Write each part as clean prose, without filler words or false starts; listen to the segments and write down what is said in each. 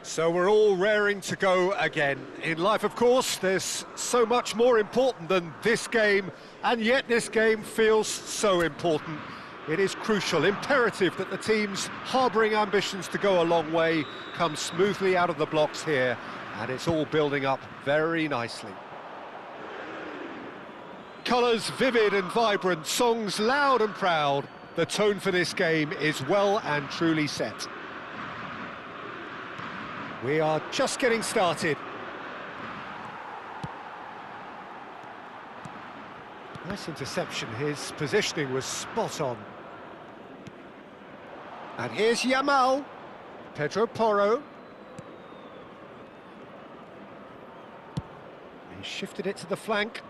So we're all raring to go again. In life, of course, there's so much more important than this game, and yet this game feels so important. It is crucial, imperative that the teams harbouring ambitions to go a long way come smoothly out of the blocks here, and it's all building up very nicely. Colours vivid and vibrant, songs loud and proud. The tone for this game is well and truly set. We are just getting started. Nice interception, his positioning was spot on. And here's Yamal, Pedro Porro. He shifted it to the flank.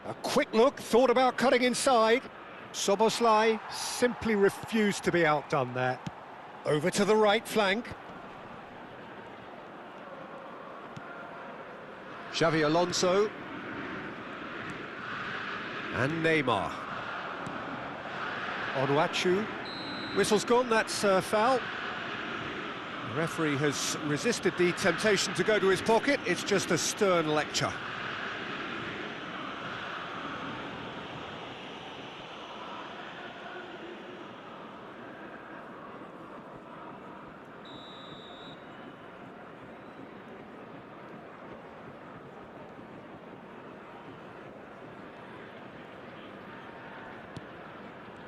A quick look, thought about cutting inside. Soboslai simply refused to be outdone there. Over to the right flank. Xavi Alonso. And Neymar. Onuachu. Whistle's gone, that's a foul. The referee has resisted the temptation to go to his pocket. It's just a stern lecture.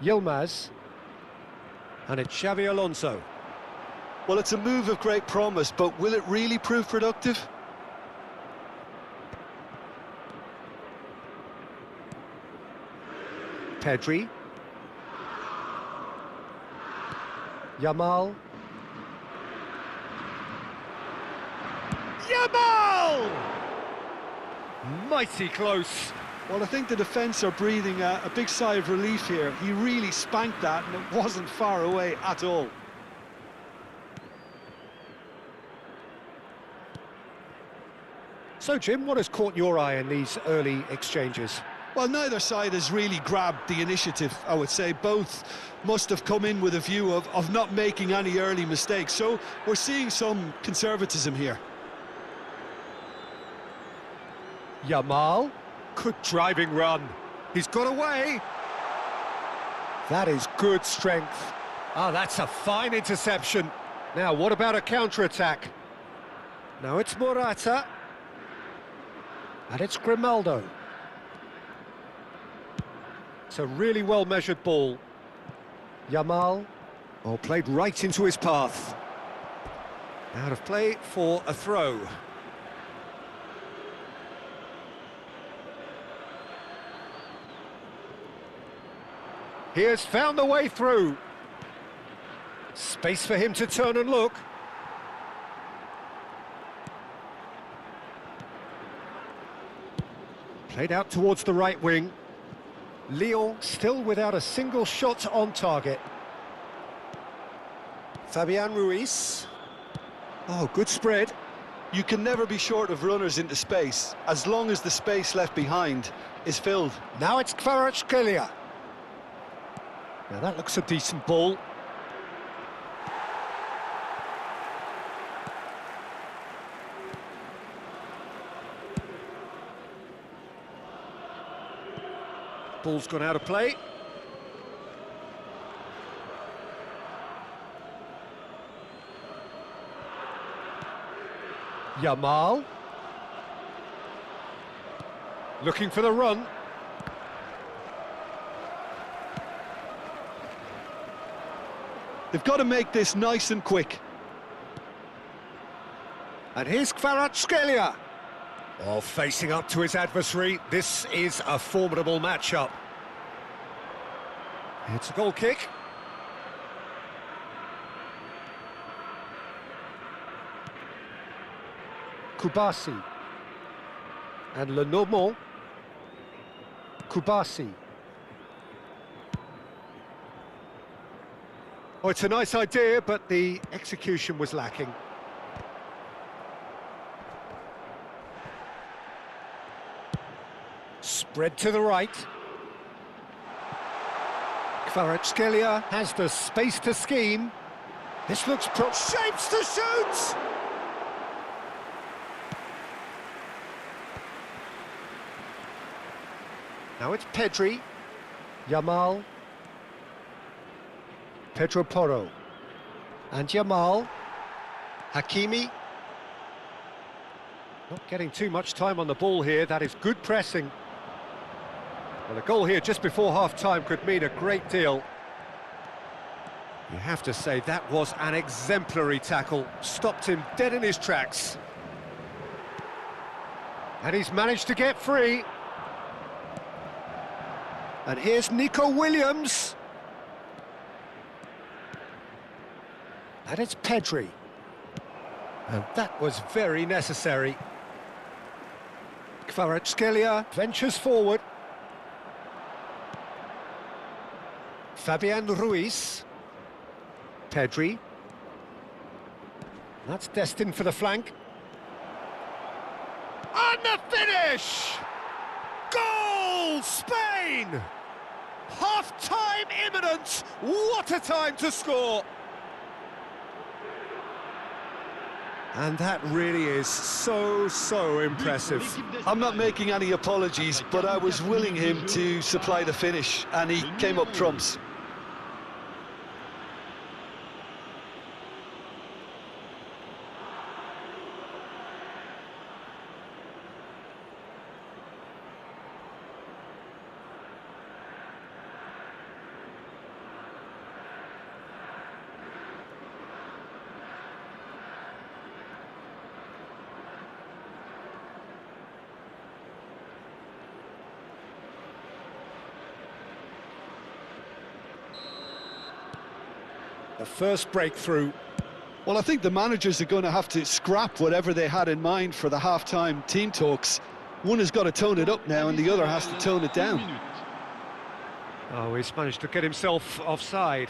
Yilmaz, and it's Xavi Alonso. Well, it's a move of great promise, but will it really prove productive? Pedri. Yamal. Yamal! Mighty close. Well, I think the defence are breathing a big sigh of relief here. He really spanked that, and it wasn't far away at all. So, Jim, what has caught your eye in these early exchanges? Well, neither side has really grabbed the initiative, I would say. Both must have come in with a view of not making any early mistakes. So we're seeing some conservatism here. Yamal. Good driving run. He's got away. That is good strength. Ah, that's a fine interception. Now, what about a counter-attack? Now it's Morata. And it's Grimaldo. It's a really well-measured ball. Yamal. Oh, played right into his path. Out of play for a throw. He has found the way through. Space for him to turn and look. Played out towards the right wing. Lyon still without a single shot on target. Fabian Ruiz. Oh, good spread. You can never be short of runners into space, as long as the space left behind is filled. Now it's Kvaratskhelia. Now that looks a decent ball. Ball's gone out of play. Yamal. Looking for the run. They've got to make this nice and quick. And here's Kvaratskhelia. Oh, facing up to his adversary. This is a formidable matchup. It's a goal kick. Kubasi. And Lenormand. Kubasi. Oh, it's a nice idea, but the execution was lacking. Spread to the right. Kvaratskhelia has the space to scheme. This looks shapes to shoot! Now it's Pedri, Yamal, Pedro Porro, and Yamal, Hakimi. Not getting too much time on the ball here, that is good pressing. Well, a goal here just before half-time could mean a great deal. You have to say that was an exemplary tackle, stopped him dead in his tracks. And he's managed to get free. And here's Nico Williams. And it's Pedri. And that was very necessary. Kvaratskhelia ventures forward. Fabian Ruiz. Pedri. That's destined for the flank. And the finish! Goal, Spain! Half-time imminent! What a time to score! And that really is so impressive. I'm not making any apologies, but I was willing him to supply the finish, and he came up trumps. The first breakthrough. Well, I think the managers are going to have to scrap whatever they had in mind for the half-time team talks. One has got to tone it up now, and the other has to tone it down. Oh, he's managed to get himself offside.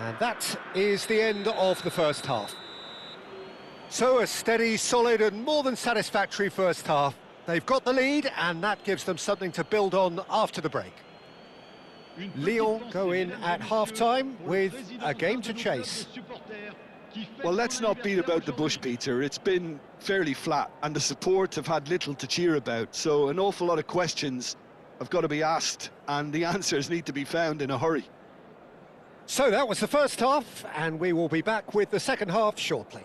And that is the end of the first half. So a steady, solid and more than satisfactory first half. They've got the lead and that gives them something to build on after the break. Lyon go in at half-time with a game to chase. Well, let's not beat about the bush, Peter. It's been fairly flat and the support have had little to cheer about. So an awful lot of questions have got to be asked and the answers need to be found in a hurry. So that was the first half, and we will be back with the second half shortly.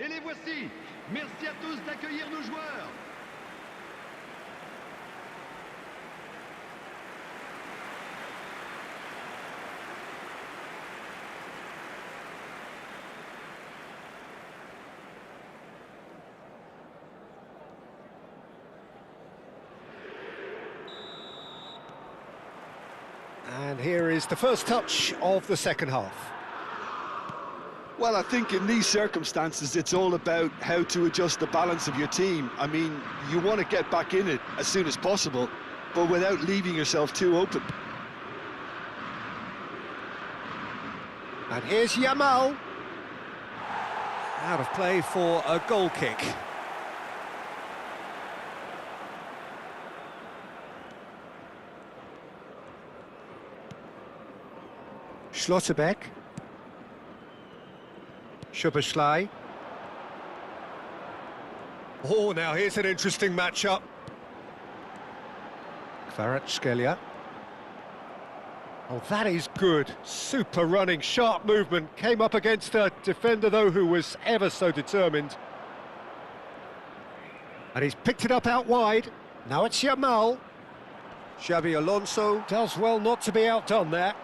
Et les voici. Merci à tous d'accueillir nos joueurs. And here is the first touch of the second half. Well, I think in these circumstances, it's all about how to adjust the balance of your team. I mean, you want to get back in it as soon as possible, but without leaving yourself too open. And here's Yamal. Out of play for a goal kick. Schlotterbeck. Schuberschlei. Oh, now here's an interesting matchup. Kvaratskhelia. Oh, that is good. Super running, sharp movement. Came up against a defender, though, who was ever so determined. And he's picked it up out wide. Now it's Yamal. Xabi Alonso does well not to be outdone there.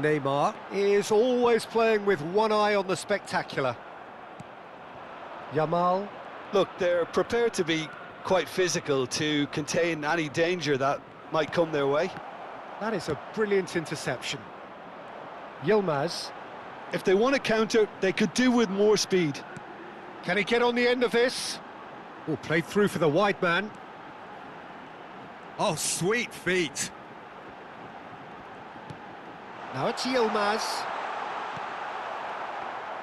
Neymar is always playing with one eye on the spectacular. Yamal. Look, they're prepared to be quite physical to contain any danger that might come their way. That is a brilliant interception. Yilmaz. If they want to counter, they could do with more speed. Can he get on the end of this? Oh, played through for the wide man. Oh, sweet feet. Now it's Yilmaz.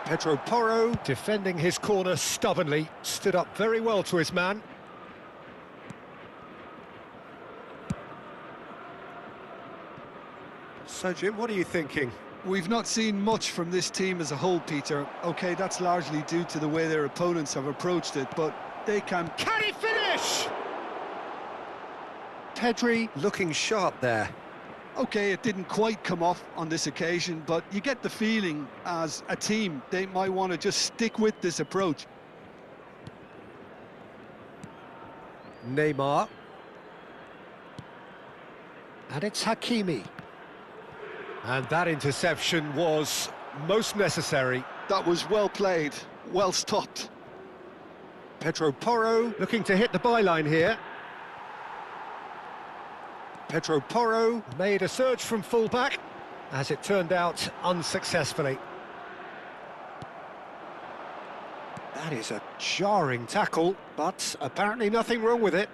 Pedro Porro defending his corner stubbornly, stood up very well to his man. So, Jim, what are you thinking? We've not seen much from this team as a whole, Peter. OK, that's largely due to the way their opponents have approached it, but they can... Can he finish? Pedri looking sharp there. OK, it didn't quite come off on this occasion, but you get the feeling as a team they might want to just stick with this approach. Neymar. And it's Hakimi. And that interception was most necessary. That was well played, well stopped. Pedro Porro looking to hit the byline here. Pedro Porro made a surge from fullback, as it turned out unsuccessfully. That is a jarring tackle, but apparently nothing wrong with it.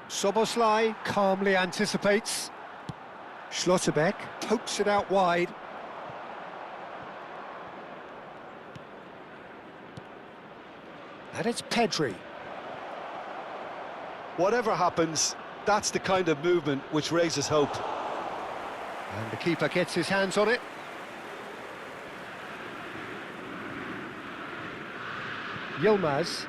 Szoboszlai calmly anticipates. Schlotterbeck pokes it out wide. And it's Pedri. Whatever happens, that's the kind of movement which raises hope. And the keeper gets his hands on it. Yilmaz.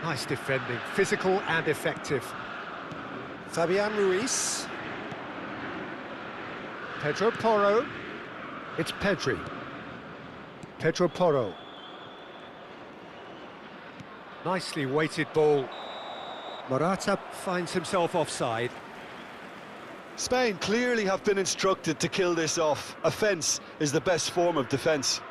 Nice defending, physical and effective. Fabian Ruiz. Pedro Porro. It's Pedri. Pedro Porro. Nicely weighted ball. Morata finds himself offside. Spain clearly have been instructed to kill this off. Offence is the best form of defence.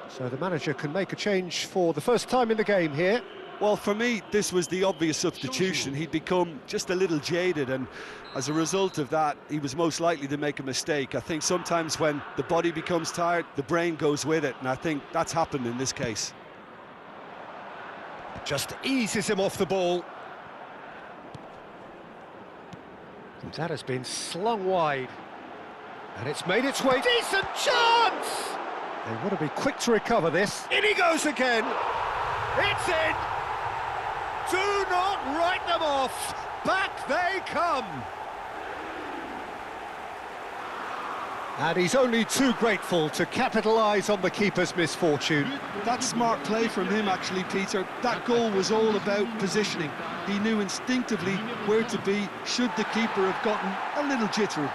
So the manager can make a change for the first time in the game here. Well, for me, this was the obvious substitution. He'd become just a little jaded, and as a result of that, he was most likely to make a mistake. I think sometimes when the body becomes tired, the brain goes with it, and I think that's happened in this case. Just eases him off the ball. And that has been slung wide. And it's made its way. Decent chance! They want to be quick to recover this. In he goes again! It's in! Do not write them off! Back they come! And he's only too grateful to capitalise on the keeper's misfortune. That's smart play from him, actually, Peter. That goal was all about positioning. He knew instinctively where to be should the keeper have gotten a little jittery.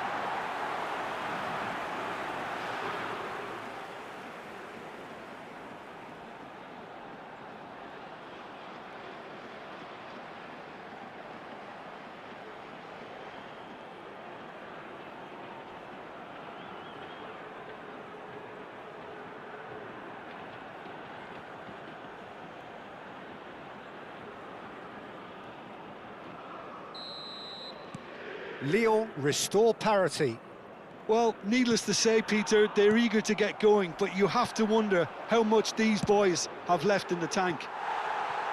Lyon restore parity. Well, needless to say, Peter, they're eager to get going, but you have to wonder how much these boys have left in the tank.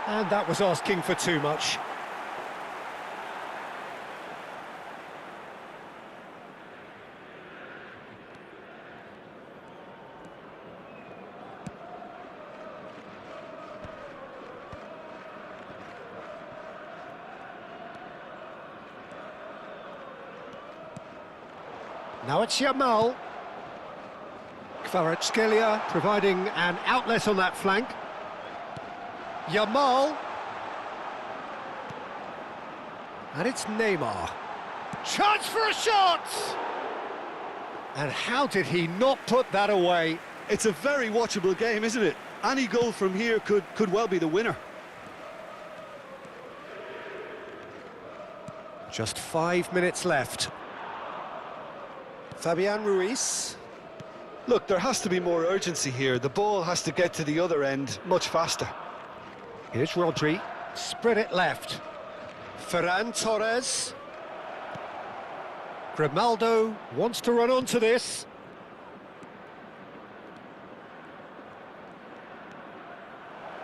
And that was asking for too much. Now it's Yamal. Kvaratskhelia providing an outlet on that flank. Yamal. And it's Neymar. Chance for a shot! And how did he not put that away? It's a very watchable game, isn't it? Any goal from here could well be the winner. Just 5 minutes left. Fabian Ruiz. Look, there has to be more urgency here. The ball has to get to the other end much faster. Here's Rodri. Spread it left. Ferran Torres. Grimaldo wants to run onto this.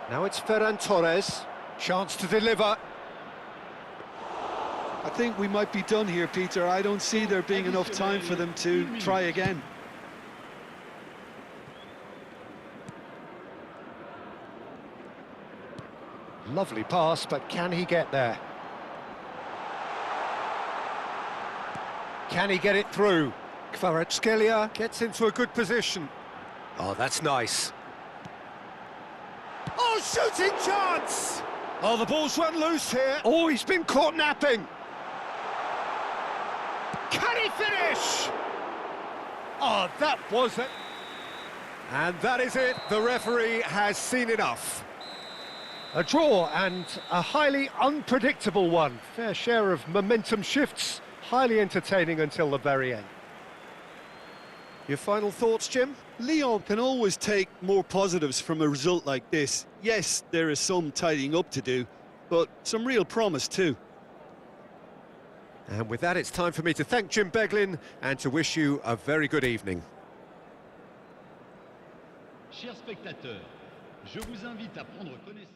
Now it's Ferran Torres. Chance to deliver. I think we might be done here, Peter. I don't see there being enough time for them to try again. Lovely pass, but can he get there? Can he get it through? Kvaratskhelia gets into a good position. Oh, that's nice. Oh, shooting chance! Oh, the ball's run loose here. Oh, he's been caught napping. Can he finish? Oh, that was it. And that is it. The referee has seen enough. A draw, and a highly unpredictable one. Fair share of momentum shifts. Highly entertaining until the very end. Your final thoughts, Jim? Lyon can always take more positives from a result like this. Yes, there is some tidying up to do, but some real promise too. And with that, it's time for me to thank Jim Beglin and to wish you a very good evening. Chers spectateurs, je vous invite à prendre connaissance.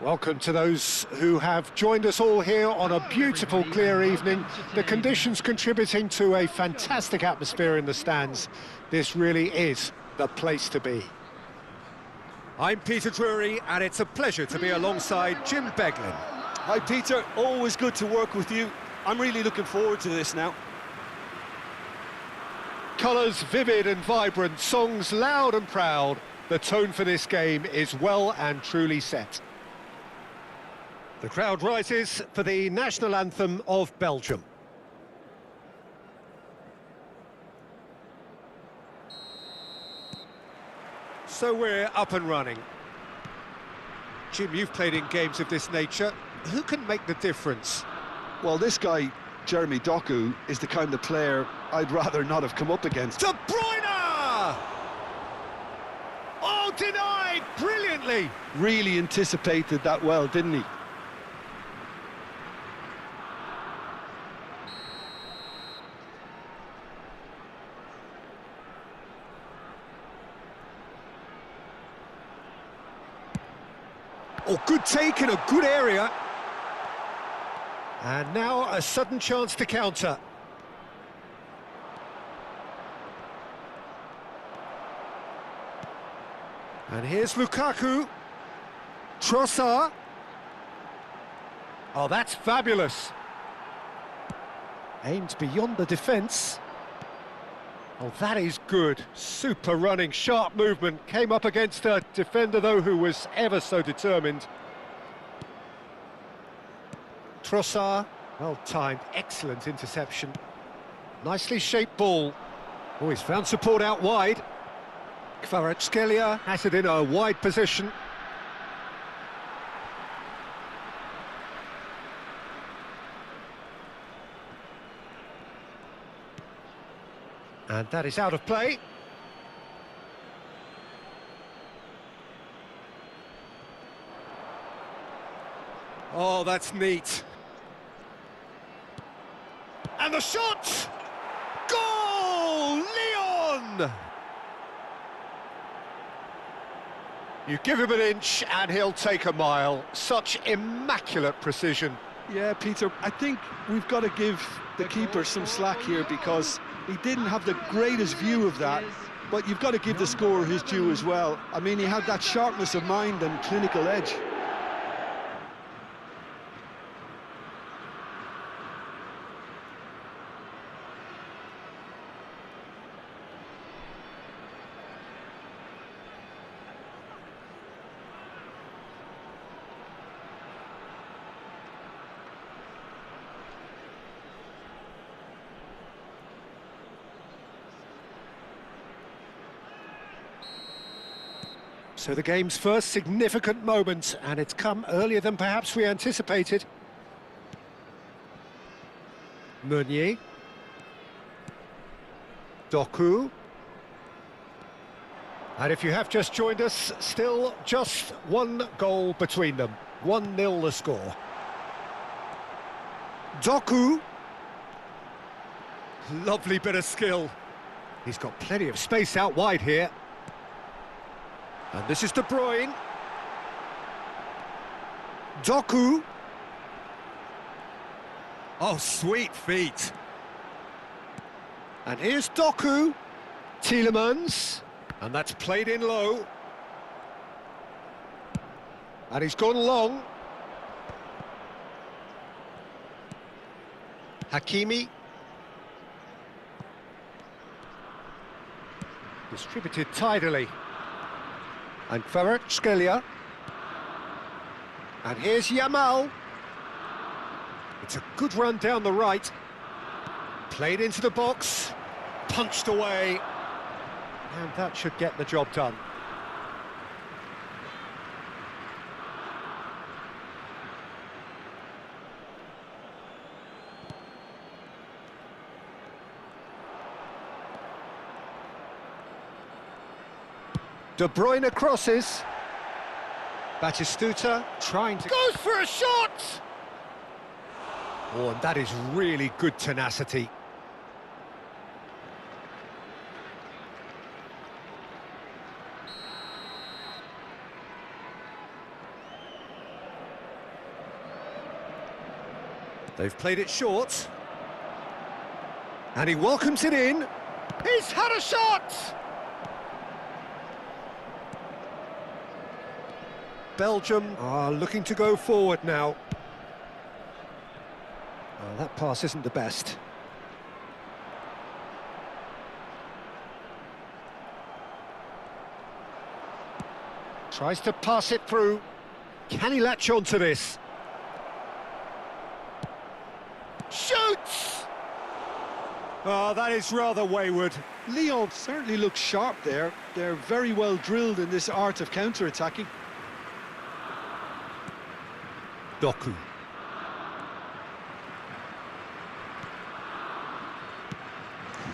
Welcome to those who have joined us all here on a beautiful, clear evening. The conditions contributing to a fantastic atmosphere in the stands. This really is the place to be. I'm Peter Drury, and it's a pleasure to be alongside Jim Beglin. Hi Peter, always good to work with you. I'm really looking forward to this now. Colours vivid and vibrant, songs loud and proud. The tone for this game is well and truly set. The crowd rises for the national anthem of Belgium. So we're up and running. Jim, you've played in games of this nature. Who can make the difference? Well, this guy, Jeremy Doku, is the kind of player I'd rather not have come up against. De Bruyne! Oh, denied brilliantly! Really anticipated that well, didn't he? Oh, good take in a good area. And now a sudden chance to counter. And here's Lukaku. Trossard. Oh, that's fabulous. Aimed beyond the defence. Oh, that is good. Super running, sharp movement. Came up against a defender, though, who was ever so determined. Trossard, well timed, excellent interception. Nicely shaped ball. Oh, he's found support out wide. Kvaratskhelia has it in a wide position. And that is out of play. Oh, that's neat. And the shot! Goal! Leon! You give him an inch and he'll take a mile. Such immaculate precision. Yeah, Peter, I think we've got to give the keeper some slack here because he didn't have the greatest view of that, but you've got to give the scorer his due as well. I mean, he had that sharpness of mind and clinical edge. So the game's first significant moment, and it's come earlier than perhaps we anticipated. Meunier. Doku. And if you have just joined us, still just one goal between them. 1-0 the score. Doku. Lovely bit of skill. He's got plenty of space out wide here. And this is De Bruyne. Doku. Oh, sweet feet. And here's Doku. Tielemans. And that's played in low. And he's gone long. Hakimi. Distributed tidily. And Kvaratskhelia. And here's Yamal. It's a good run down the right. Played into the box. Punched away. And that should get the job done. De Bruyne crosses. Batistuta trying to... Goes for a shot! Oh, and that is really good tenacity. They've played it short. And he welcomes it in. He's had a shot! Belgium are looking to go forward now. Oh, that pass isn't the best. Tries to pass it through. Can he latch on to this? Shoots! Oh, that is rather wayward. Lyon certainly looks sharp there. They're very well drilled in this art of counter-attacking. Doku.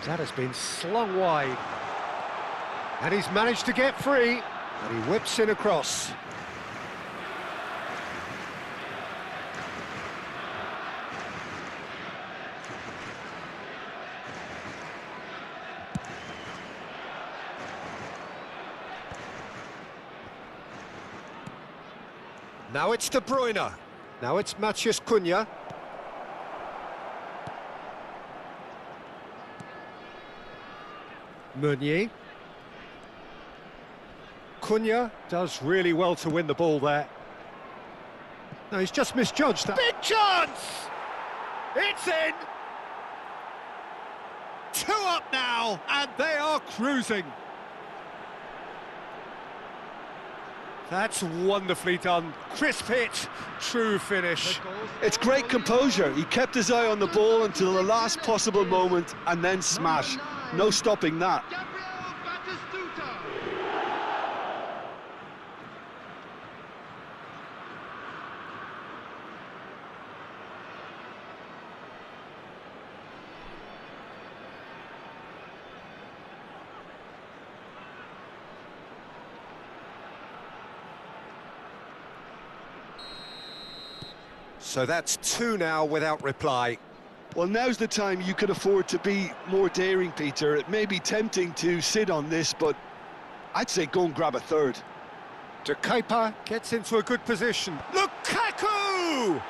That has been slung wide. And he's managed to get free. And he whips in across. Now it's De Bruyne. Now it's Matthias Cunha. Meunier. Cunha does really well to win the ball there. No, he's just misjudged that. Big chance! It's in! 2 up now, and they are cruising. That's wonderfully done. Crisp hit, true finish. It's great composure. He kept his eye on the ball until the last possible moment and then smash. No stopping that. So that's 2 now without reply. Well, now's the time you could afford to be more daring, Peter. It may be tempting to sit on this, but I'd say go and grab a third. De Keeper gets into a good position. Lukaku!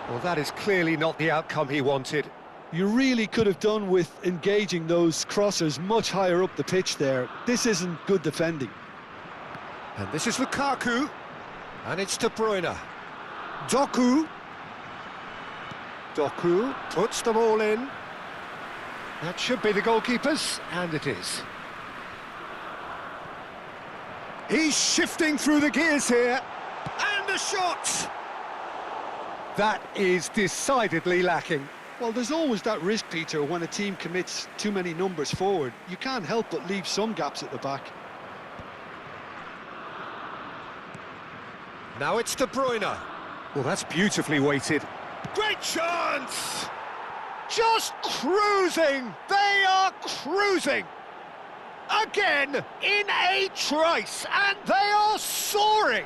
Well, that is clearly not the outcome he wanted. You really could have done with engaging those crossers much higher up the pitch there. This isn't good defending. And this is Lukaku. And it's De Bruyne. Doku. Doku puts them all in. That should be the goalkeepers, and it is. He's shifting through the gears here. And a shot! That is decidedly lacking. Well, there's always that risk, Peter, when a team commits too many numbers forward. You can't help but leave some gaps at the back. Now it's De Bruyne. Well, that's beautifully weighted. Great chance! Just cruising! They are cruising! Again, in a trice, and they are soaring!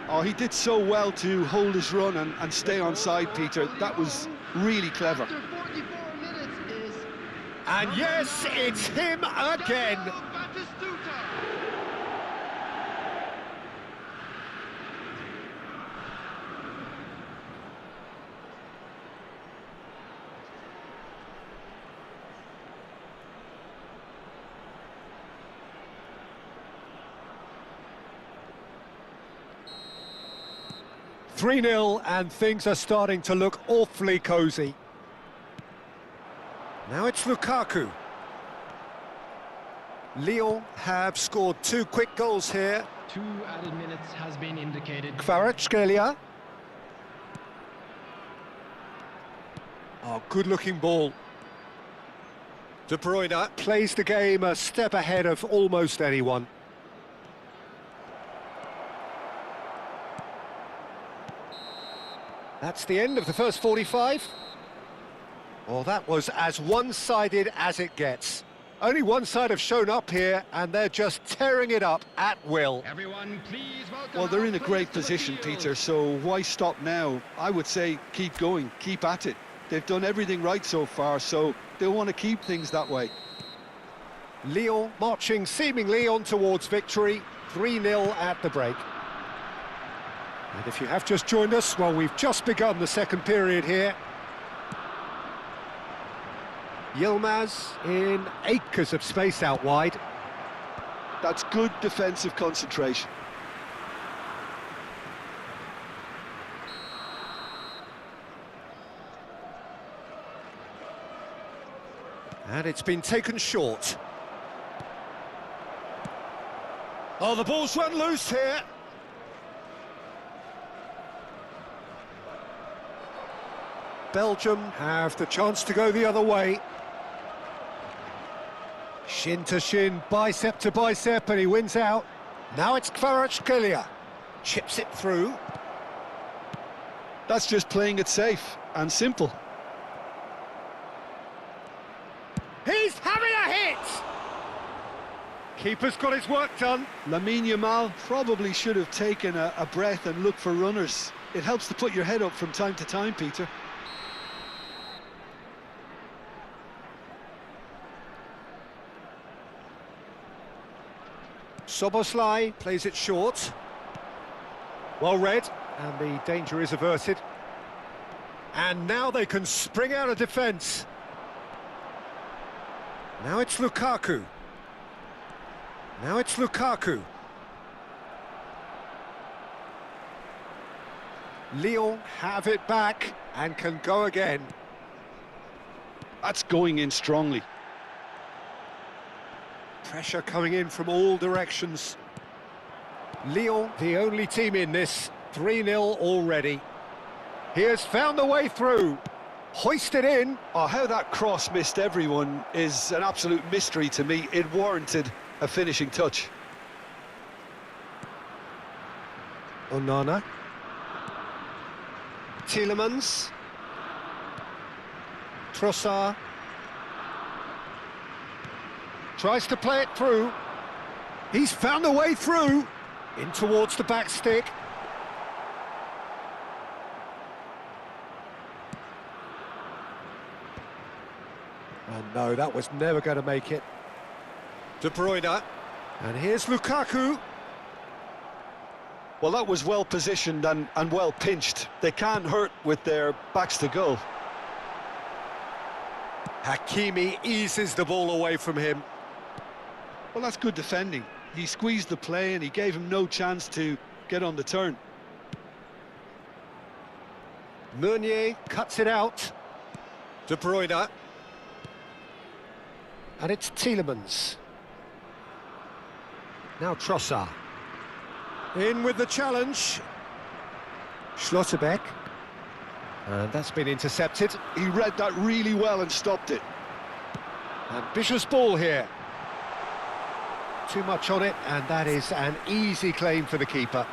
Oh, he did so well to hold his run and stay on side, Peter. That was really clever. And yes, it's him again! 3-0, and things are starting to look awfully cosy. Now it's Lukaku. Lyon have scored 2 quick goals here. 2 added minutes has been indicated. Kvaratskhelia. Oh, good-looking ball. De Bruyne plays the game a step ahead of almost anyone. That's the end of the first 45. Well, that was as one-sided as it gets. Only one side have shown up here, and they're just tearing it up at will. Everyone, please welcome. Well, they're in a great position, Peter, so why stop now? I would say keep going, keep at it. They've done everything right so far, so they'll want to keep things that way. Lyon marching seemingly on towards victory, 3-0 at the break. And if you have just joined us, well, we've just begun the second period here. Yilmaz in acres of space out wide. That's good defensive concentration. And it's been taken short. Oh, the ball's run loose here. Belgium have the chance to go the other way. Shin to shin, bicep to bicep, and he wins out. Now it's Kvaratskhelia. Chips it through. That's just playing it safe and simple. He's having a hit! Keeper's got his work done. Lamine Yamal probably should have taken a breath and looked for runners. It helps to put your head up from time to time, Peter. Soboslai plays it short. Well read, and the danger is averted. And now they can spring out of defence. Now it's Lukaku. Now it's Lukaku. Lyon have it back and can go again. That's going in strongly. Pressure coming in from all directions. Lyon, the only team in this, 3-0 already. He has found the way through. Hoisted in. Oh, how that cross missed everyone is an absolute mystery to me. It warranted a finishing touch. Onana. Tielemans. Trossard. Tries to play it through. He's found a way through. In towards the back stick. And no, that was never going to make it. De Bruyne. And here's Lukaku. Well, that was well positioned and well pinched. They can't hurt with their backs to goal. Hakimi eases the ball away from him. Well, that's good defending. He squeezed the play and he gave him no chance to get on the turn. Meunier cuts it out. De Bruyne. And it's Tielemans. Now Trossard. In with the challenge. Schlotterbeck. And that's been intercepted. He read that really well and stopped it. Ambitious ball here. Too much on it, and that is an easy claim for the keeper.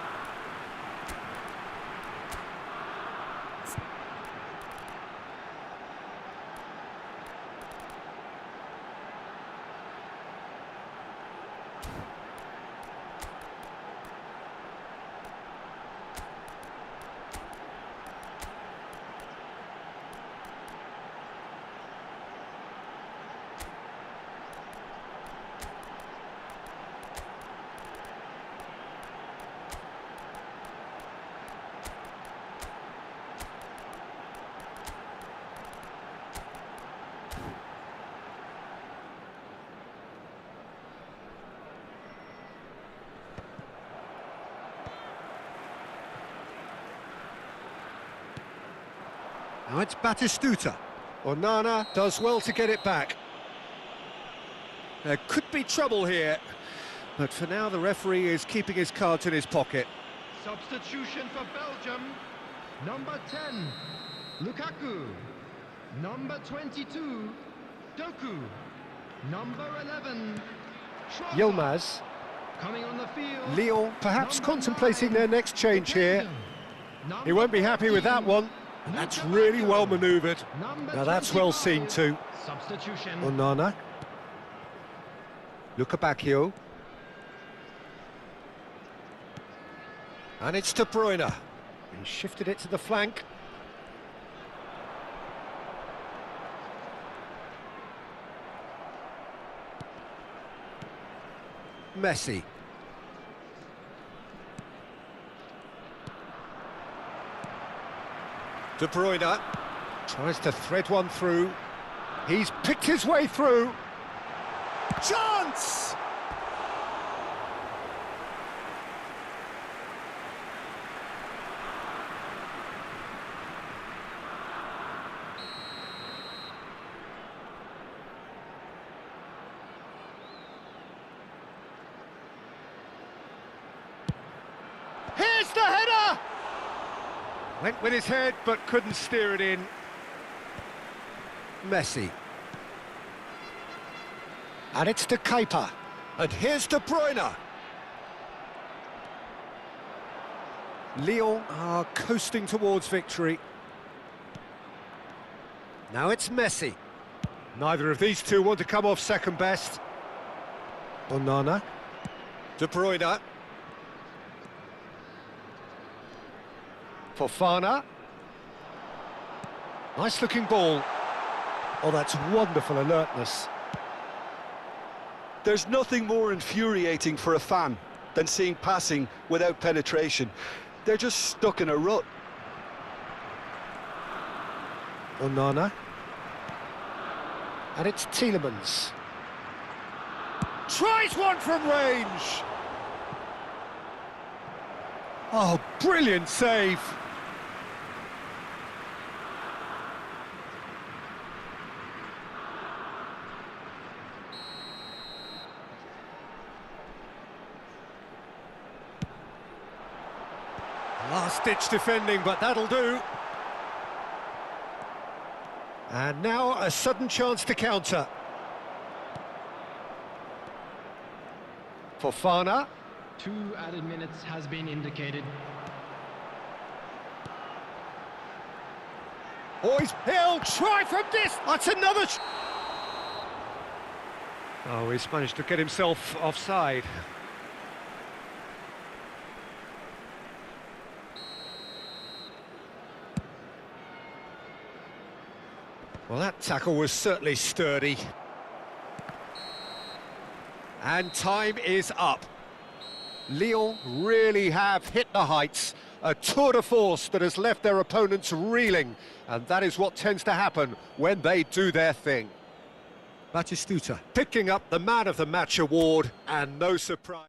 Now it's Batistuta. Onana does well to get it back. There could be trouble here, but for now the referee is keeping his cards in his pocket. Substitution for Belgium. Number 10, Lukaku. Number 22, Doku. Number 11, Trossard. Yilmaz. Coming on the field. Lyon perhaps Number contemplating 9, their next change here. Belgium. He won't be happy with that one. And that's really well manoeuvred. Number Now that's well 25. seen too. Substitution. Onana. Lukabakio. And it's De Bruyne. He shifted it to the flank. Messi. De Bruyne tries to thread one through. He's picked his way through. Chance! Here's the header! Went with his head, but couldn't steer it in. Messi. And it's to Kepa. And here's De Bruyne. Lyon are coasting towards victory. Now it's Messi. Neither of these two want to come off second best. Onana. De Bruyne. Fofana. Nice looking ball. Oh, that's wonderful alertness. There's nothing more infuriating for a fan than seeing passing without penetration. They're just stuck in a rut. Onana. And it's Tielemans. Tries one from range! Oh, brilliant save! Last-ditch defending, but that'll do. And now a sudden chance to counter. Fofana. 2 added minutes has been indicated. Oh, he'll try from this. That's another. Oh, he's managed to get himself offside. Well, that tackle was certainly sturdy. And time is up. Lyon really have hit the heights. A tour de force that has left their opponents reeling. And that is what tends to happen when they do their thing. Batistuta picking up the Man of the Match award, and no surprise.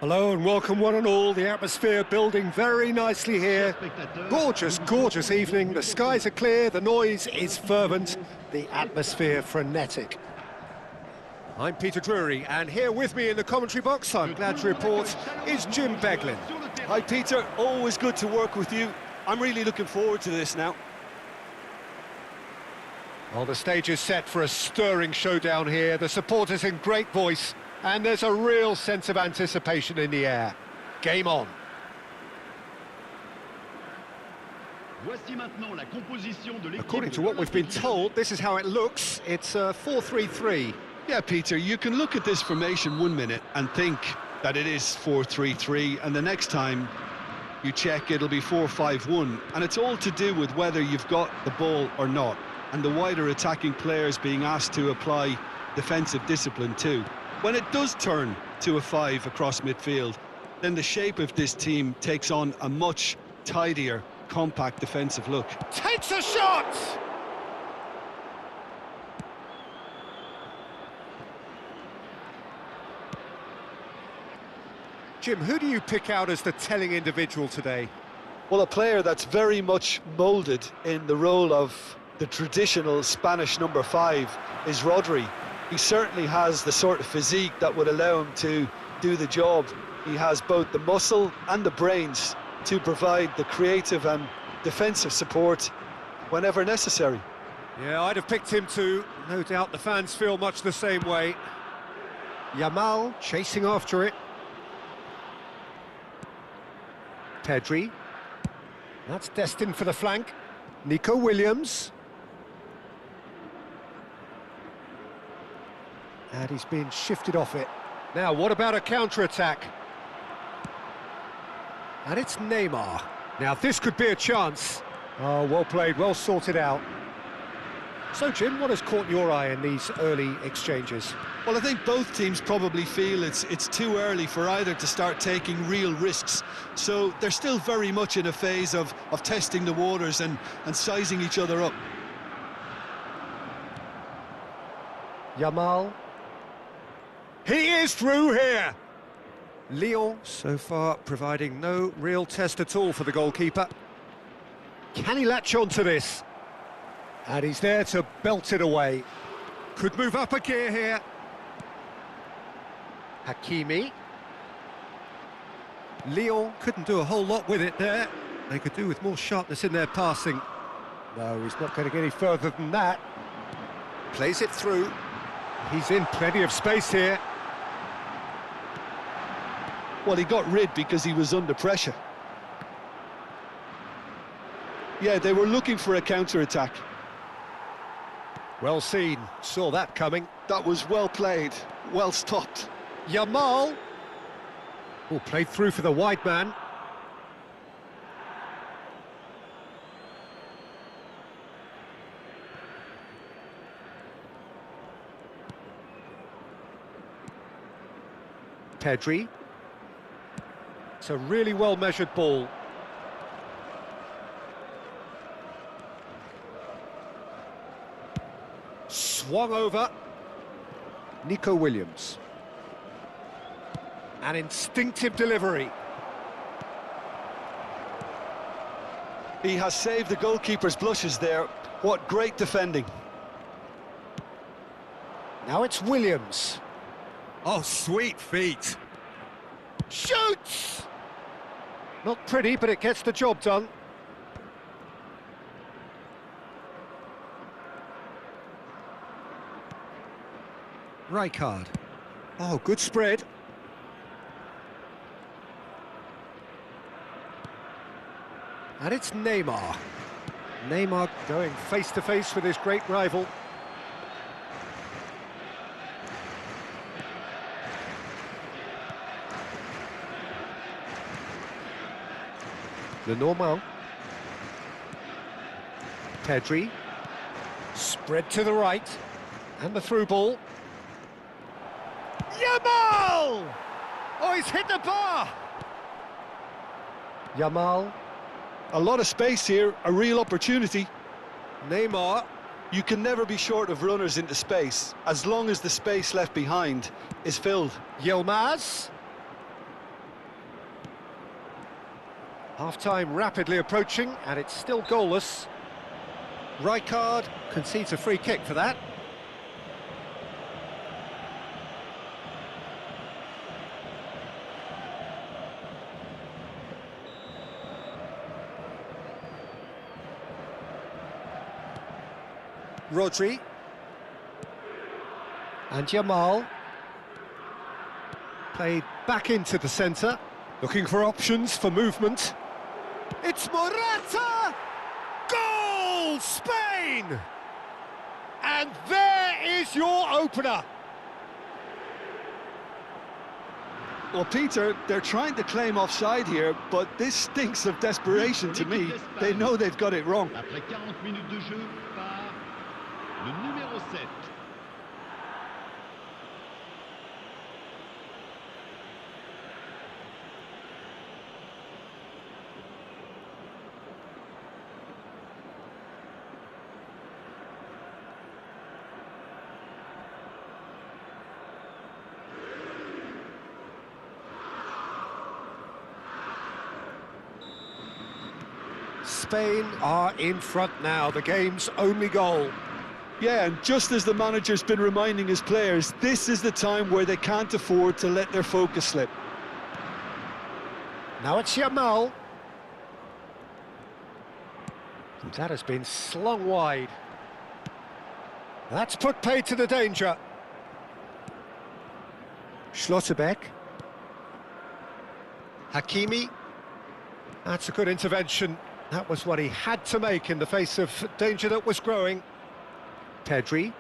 Hello and welcome one and all. The atmosphere building very nicely here. Gorgeous, gorgeous evening. The skies are clear, the noise is fervent, the atmosphere frenetic. I'm Peter Drury, and here with me in the commentary box, I'm glad to report, is Jim Beglin. Hi Peter, always good to work with you. I'm really looking forward to this now. Well, the stage is set for a stirring showdown here. The supporters in great voice, and there's a real sense of anticipation in the air. Game on. According to what we've been told, this is how it looks. It's 4-3-3. Yeah, Peter, you can look at this formation 1 minute and think that it is 4-3-3, and the next time you check, it'll be 4-5-1, and it's all to do with whether you've got the ball or not, and the wider attacking players being asked to apply defensive discipline too. When it does turn to a 5 across midfield, then the shape of this team takes on a much tidier, compact defensive look. Takes a shot! Jim, who do you pick out as the telling individual today? Well, a player that's very much moulded in the role of the traditional Spanish number 5 is Rodri. He certainly has the sort of physique that would allow him to do the job. He has both the muscle and the brains to provide the creative and defensive support whenever necessary. Yeah, I'd have picked him too. No doubt the fans feel much the same way. Yamal chasing after it. Pedri. That's destined for the flank. Nico Williams. And he's been shifted off it. Now, what about a counter-attack? And it's Neymar. Now, this could be a chance. Oh, well played, well sorted out. So, Jim, what has caught your eye in these early exchanges? Well, I think both teams probably feel it's too early for either to start taking real risks. So they're still very much in a phase of testing the waters and sizing each other up. Yamal. He is through here! Lyon, so far, providing no real test at all for the goalkeeper. Can he latch on to this? And he's there to belt it away. Could move up a gear here. Hakimi. Lyon couldn't do a whole lot with it there. They could do with more sharpness in their passing. No, he's not going to get any further than that. Plays it through. He's in plenty of space here. Well, he got rid because he was under pressure. Yeah, they were looking for a counter-attack. Well seen, saw that coming. That was well played, well stopped. Yamal. Oh, played through for the wide man. Pedri. It's a really well-measured ball. Swung over. Nico Williams. An instinctive delivery. He has saved the goalkeeper's blushes there. What great defending. Now it's Williams. Oh, sweet feet. Shoots! Not pretty, but it gets the job done. Rijkaard. Oh, good spread. And it's Neymar. Neymar going face-to-face with his great rival. Lenormand. Pedri. Spread to the right. And the through ball. Yamal! Oh, he's hit the bar! Yamal. A lot of space here, a real opportunity. Neymar. You can never be short of runners into space, as long as the space left behind is filled. Yilmaz. Half-time rapidly approaching, and it's still goalless. Rijkaard concedes a free kick for that. Rodri. And Jamal. Played back into the centre, looking for options for movement. It's Morata! Goal! Spain! And there is your opener. Well, Peter, they're trying to claim offside here, but this stinks of desperation to me. They know they've got it wrong. Après 40 minutes de jeu par le numéro 7. Spain are in front now, the game's only goal. Yeah, and just as the manager's been reminding his players, this is the time where they can't afford to let their focus slip. Now it's Jamal. And that has been slung wide. That's put paid to the danger. Schlotterbeck. Hakimi. That's a good intervention. That was what he had to make in the face of danger that was growing. Pedri.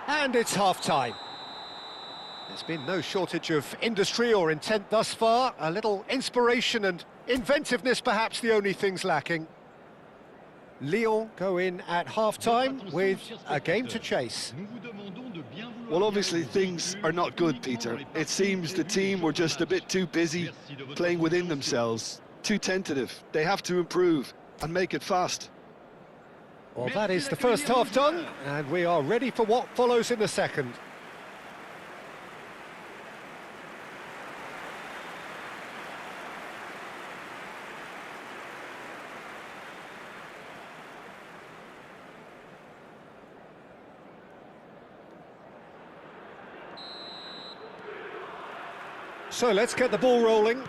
And it's half-time. There's been no shortage of industry or intent thus far. A little inspiration and inventiveness, perhaps the only things lacking. Lyon go in at half-time with a game to chase. Well, obviously things are not good, Peter. It seems the team were just a bit too busy playing within themselves, too tentative. They have to improve and make it fast. Well, that is the first half done, and we are ready for what follows in the second. So let's get the ball rolling.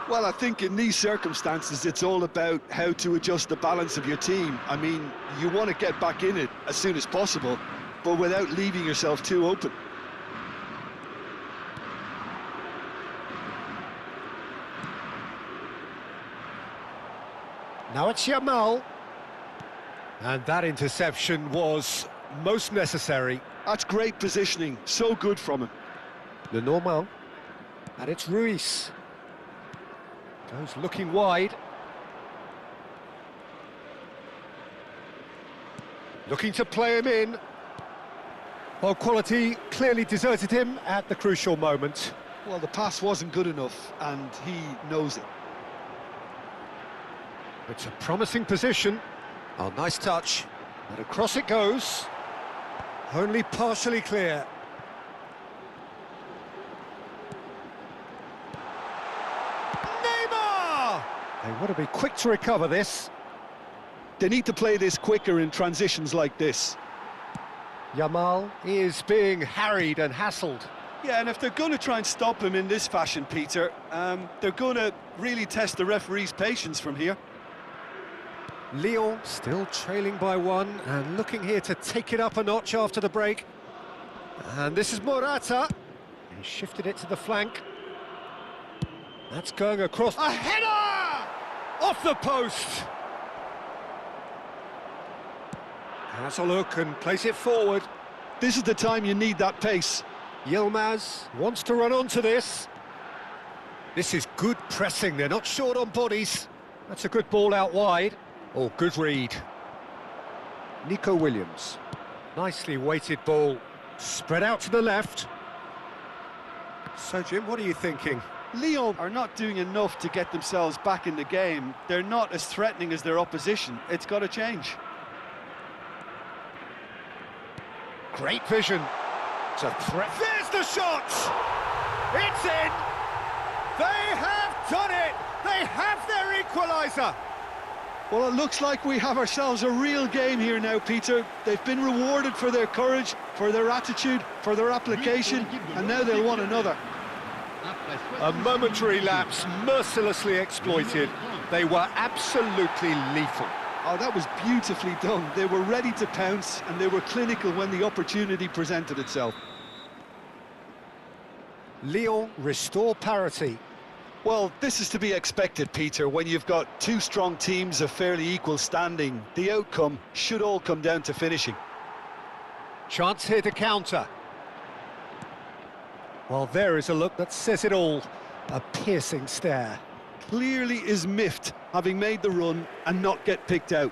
Well, I think in these circumstances, it's all about how to adjust the balance of your team. I mean, you want to get back in it as soon as possible, but without leaving yourself too open. Now it's Jamal. And that interception was most necessary. That's great positioning, so good from him. Le Normand. And it's Ruiz. Goes looking wide. Looking to play him in. Well, quality clearly deserted him at the crucial moment. Well, the pass wasn't good enough, and he knows it. It's a promising position. Oh, nice touch. But across it goes. Only partially clear. They want to be quick to recover this. They need to play this quicker in transitions like this. Jamal is being harried and hassled. Yeah, and if they're going to try and stop him in this fashion, Peter, they're going to really test the referee's patience from here. Lyon still trailing by one and looking here to take it up a notch after the break. And this is Morata. He shifted it to the flank. That's going across. A header! Off the post! Has a look and place it forward. This is the time you need that pace. Yilmaz wants to run onto this. This is good pressing, they're not short on bodies. That's a good ball out wide. Oh, good read. Nico Williams. Nicely weighted ball. Spread out to the left. So, Jim, what are you thinking? Lyon are not doing enough to get themselves back in the game. They're not as threatening as their opposition. It's got to change. Great vision. It's a threat. There's the shot! It's in! They have done it! They have their equaliser! Well, it looks like we have ourselves a real game here now, Peter. They've been rewarded for their courage, for their attitude, for their application, and now they'll want another. A momentary lapse, mercilessly exploited. They were absolutely lethal. Oh, that was beautifully done. They were ready to pounce, and they were clinical when the opportunity presented itself. Lyon restore parity. Well, this is to be expected, Peter, when you've got two strong teams of fairly equal standing. The outcome should all come down to finishing. Chance here to counter. Well, there is a look that says it all. A piercing stare. Clearly is miffed, having made the run and not get picked out.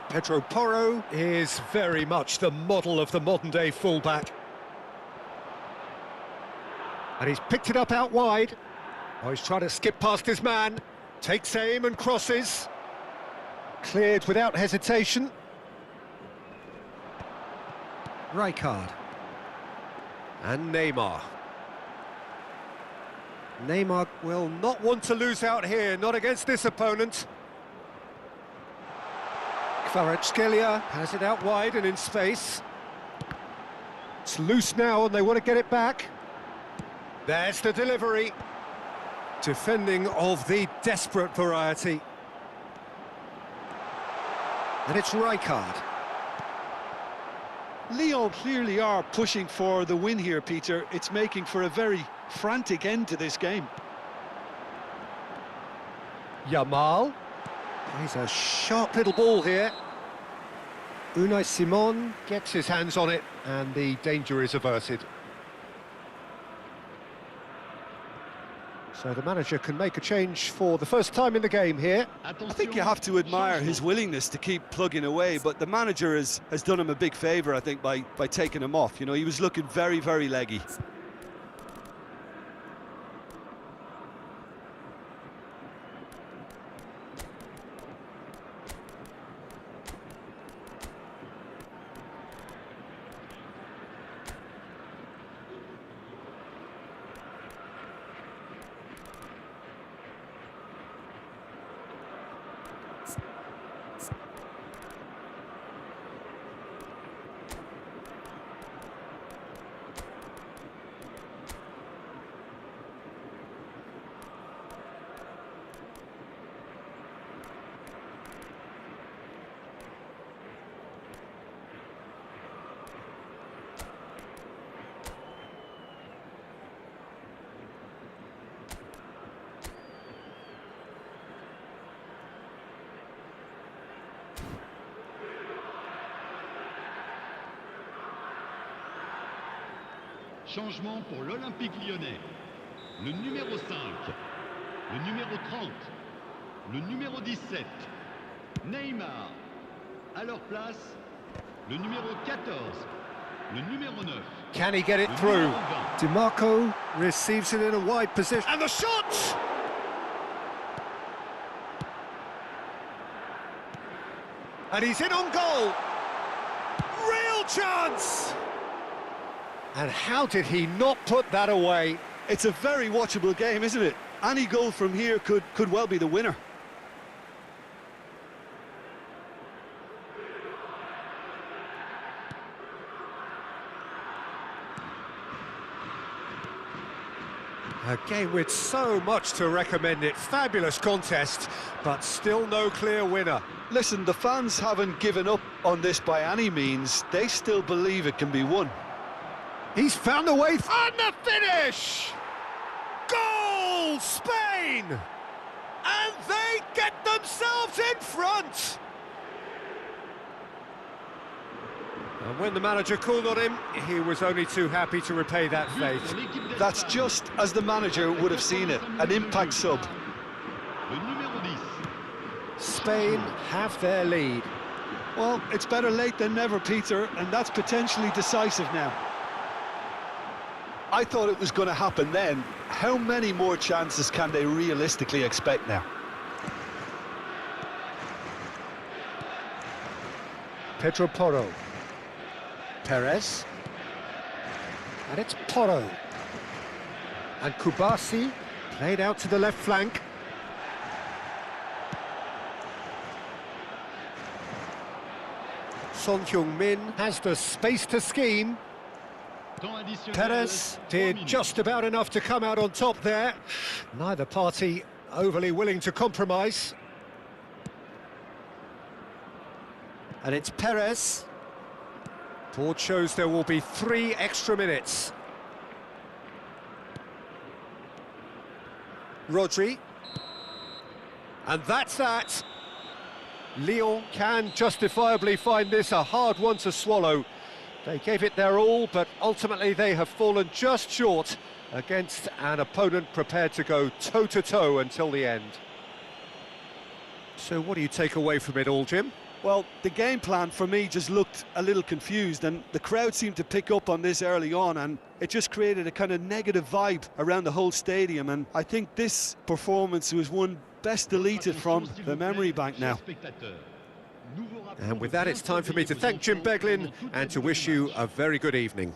Pedro Porro is very much the model of the modern-day fullback. And he's picked it up out wide. Oh, he's trying to skip past his man. Takes aim and crosses. Cleared without hesitation. Rijkaard. And Neymar. Neymar will not want to lose out here, not against this opponent. Kvaratskhelia has it out wide and in space. It's loose now and they want to get it back. There's the delivery. Defending of the desperate variety. And it's Rijkaard. Lyon clearly are pushing for the win here, Peter. It's making for a very frantic end to this game. Yamal. He's a sharp little ball here. Unai Simon gets his hands on it and the danger is averted. So the manager can make a change for the first time in the game here. I think you have to admire his willingness to keep plugging away, but the manager has done him a big favour, I think, by taking him off. You know, he was looking very, very leggy. Changement pour l'Olympique lyonnais. Le numéro 5, le numéro 30, le numéro 17, Neymar. À leur place, le numéro 14, le numéro 9. Can he get it through? DiMarco receives it in a wide position. And the shot! And he's in on goal. Real chance! And how did he not put that away? It's a very watchable game, isn't it? Any goal from here could well be the winner. A game with so much to recommend it. Fabulous contest, but still no clear winner. Listen, the fans haven't given up on this by any means. They still believe it can be won. He's found a way on the finish! Goal, Spain! And they get themselves in front! And when the manager called on him, he was only too happy to repay that faith. That's just as the manager would have seen it, an impact sub. Le numéro 10. Spain have their lead. Well, it's better late than never, Peter, and that's potentially decisive now. I thought it was going to happen then. How many more chances can they realistically expect now? Pedro Porro. Perez. And it's Porro. And Kubasi played out to the left flank. Son Heung-min has the space to scheme. Perez did just about enough to come out on top there. Neither party overly willing to compromise. And it's Perez. Board shows there will be 3 extra minutes. Rodri. And that's that. Lyon can justifiably find this a hard one to swallow. They gave it their all, but ultimately they have fallen just short against an opponent prepared to go toe-to-toe until the end. So what do you take away from it all, Jim? Well, the game plan for me just looked a little confused, and the crowd seemed to pick up on this early on, and it just created a kind of negative vibe around the whole stadium. And I think this performance was one best deleted from the memory bank now. And with that, it's time for me to thank Jim Beglin and to wish you a very good evening.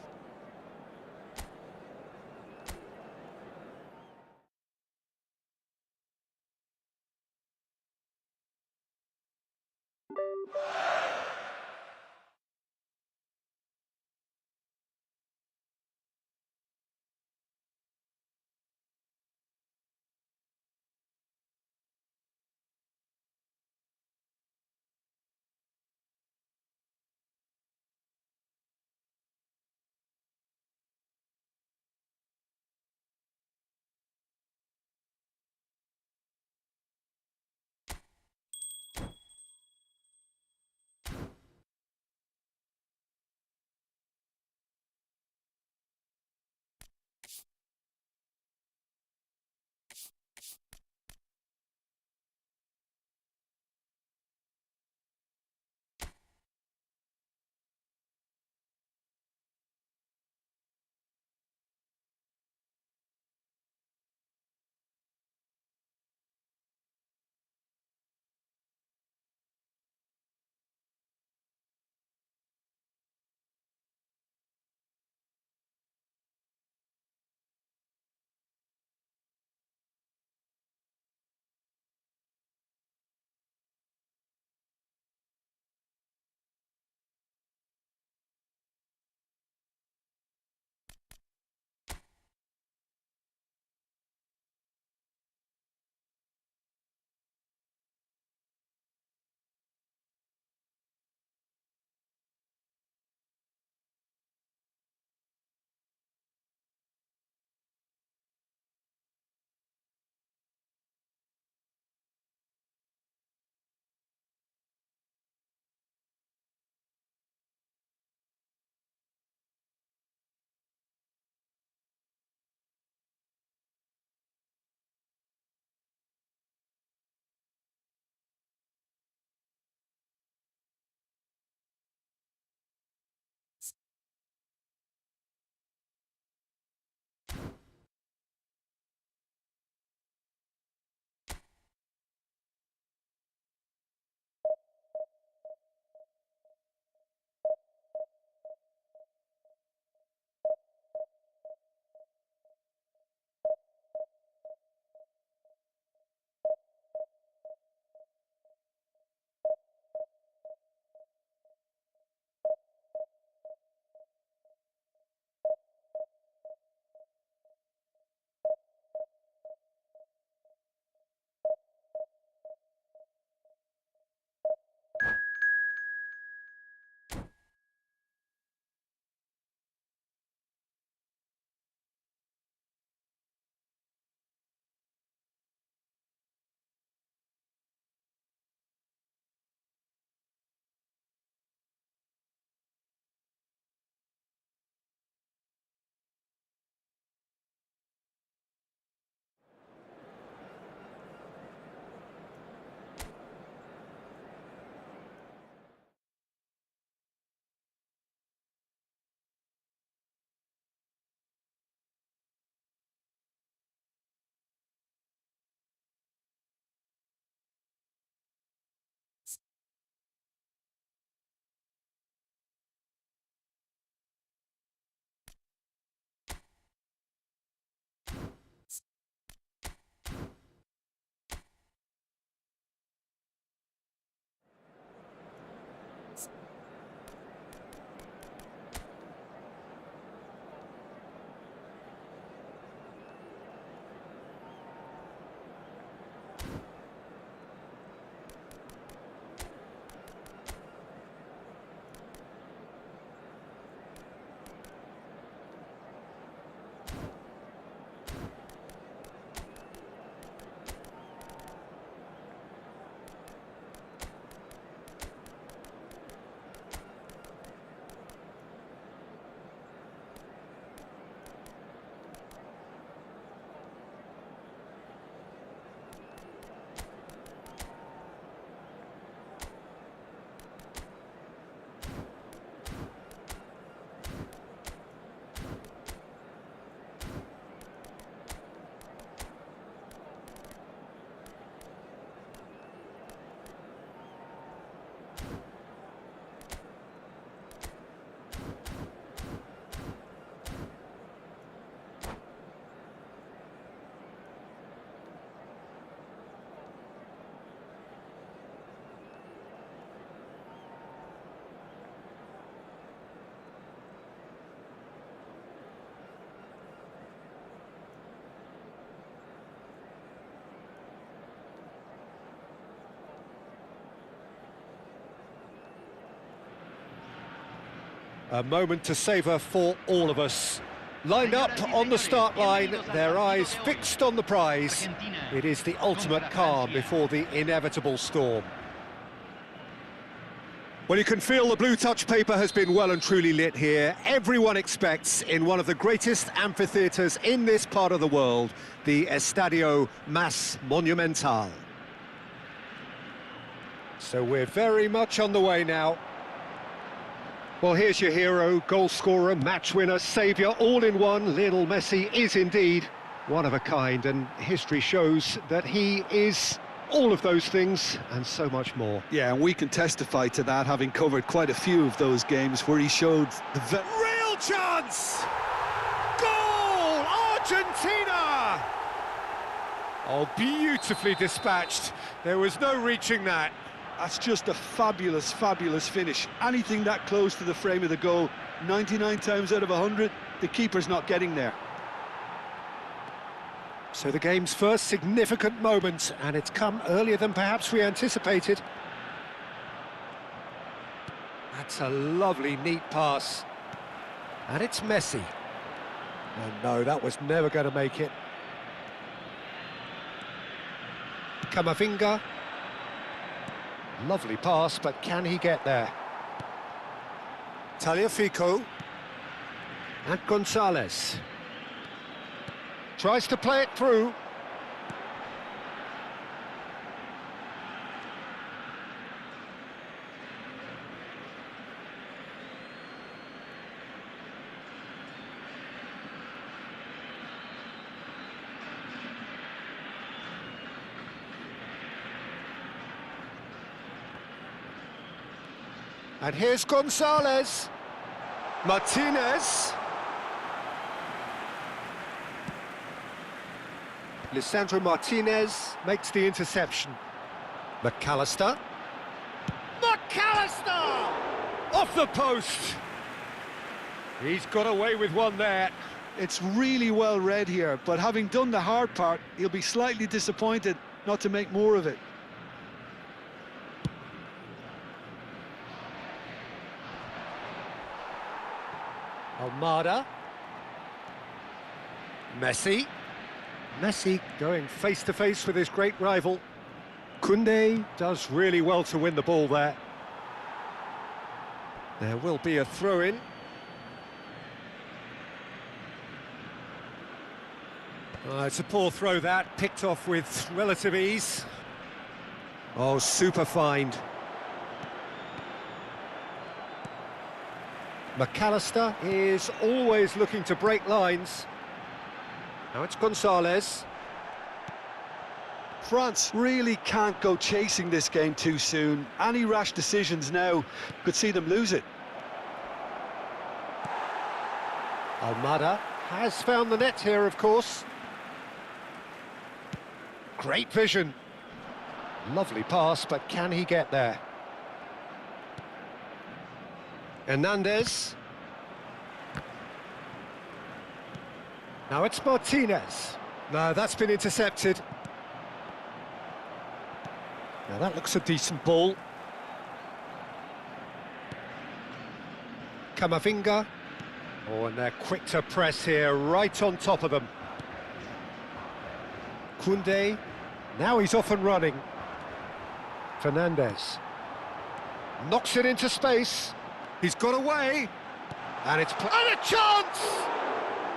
A moment to savour for all of us. Lined up on the start line, their eyes fixed on the prize. It is the ultimate calm before the inevitable storm. Well, you can feel the blue touch paper has been well and truly lit here. Everyone expects, in one of the greatest amphitheatres in this part of the world, the Estadio Más Monumental. So we're very much on the way now. Well, here's your hero, goal scorer, match winner, saviour, all in one. Lionel Messi is indeed one of a kind, and history shows that he is all of those things and so much more. Yeah, and we can testify to that, having covered quite a few of those games where he showed the real chance! Goal! Argentina! Oh, beautifully dispatched. There was no reaching that. That's just a fabulous, fabulous finish. Anything that close to the frame of the goal, 99 times out of 100, the keeper's not getting there. So the game's first significant moment, and it's come earlier than perhaps we anticipated. That's a lovely, neat pass. And it's Messi. Oh no, that was never going to make it. Camavinga. Lovely pass, but can he get there? Tagliafico. And Gonzalez. Tries to play it through. And here's Gonzalez. Martinez. Lisandro Martinez makes the interception. McAllister. McAllister! Off the post! He's got away with one there. It's really well read here, but having done the hard part, he'll be slightly disappointed not to make more of it. Almada. Messi. Messi going face-to-face with his great rival. Koundé does really well to win the ball there. There will be a throw-in. It's a poor throw that, picked off with relative ease. Oh, super find. McAllister is always looking to break lines. Now it's Gonzalez. France really can't go chasing this game too soon. Any rash decisions now could see them lose it. Almada has found the net here, of course. Great vision. Lovely pass, but can he get there? Hernandez. Now it's Martinez. No, that's been intercepted. Now that looks a decent ball. Camavinga. Oh, and they're quick to press here, right on top of them. Koundé. Now he's off and running. Fernandez. Knocks it into space. He's got away. And it's... And a chance!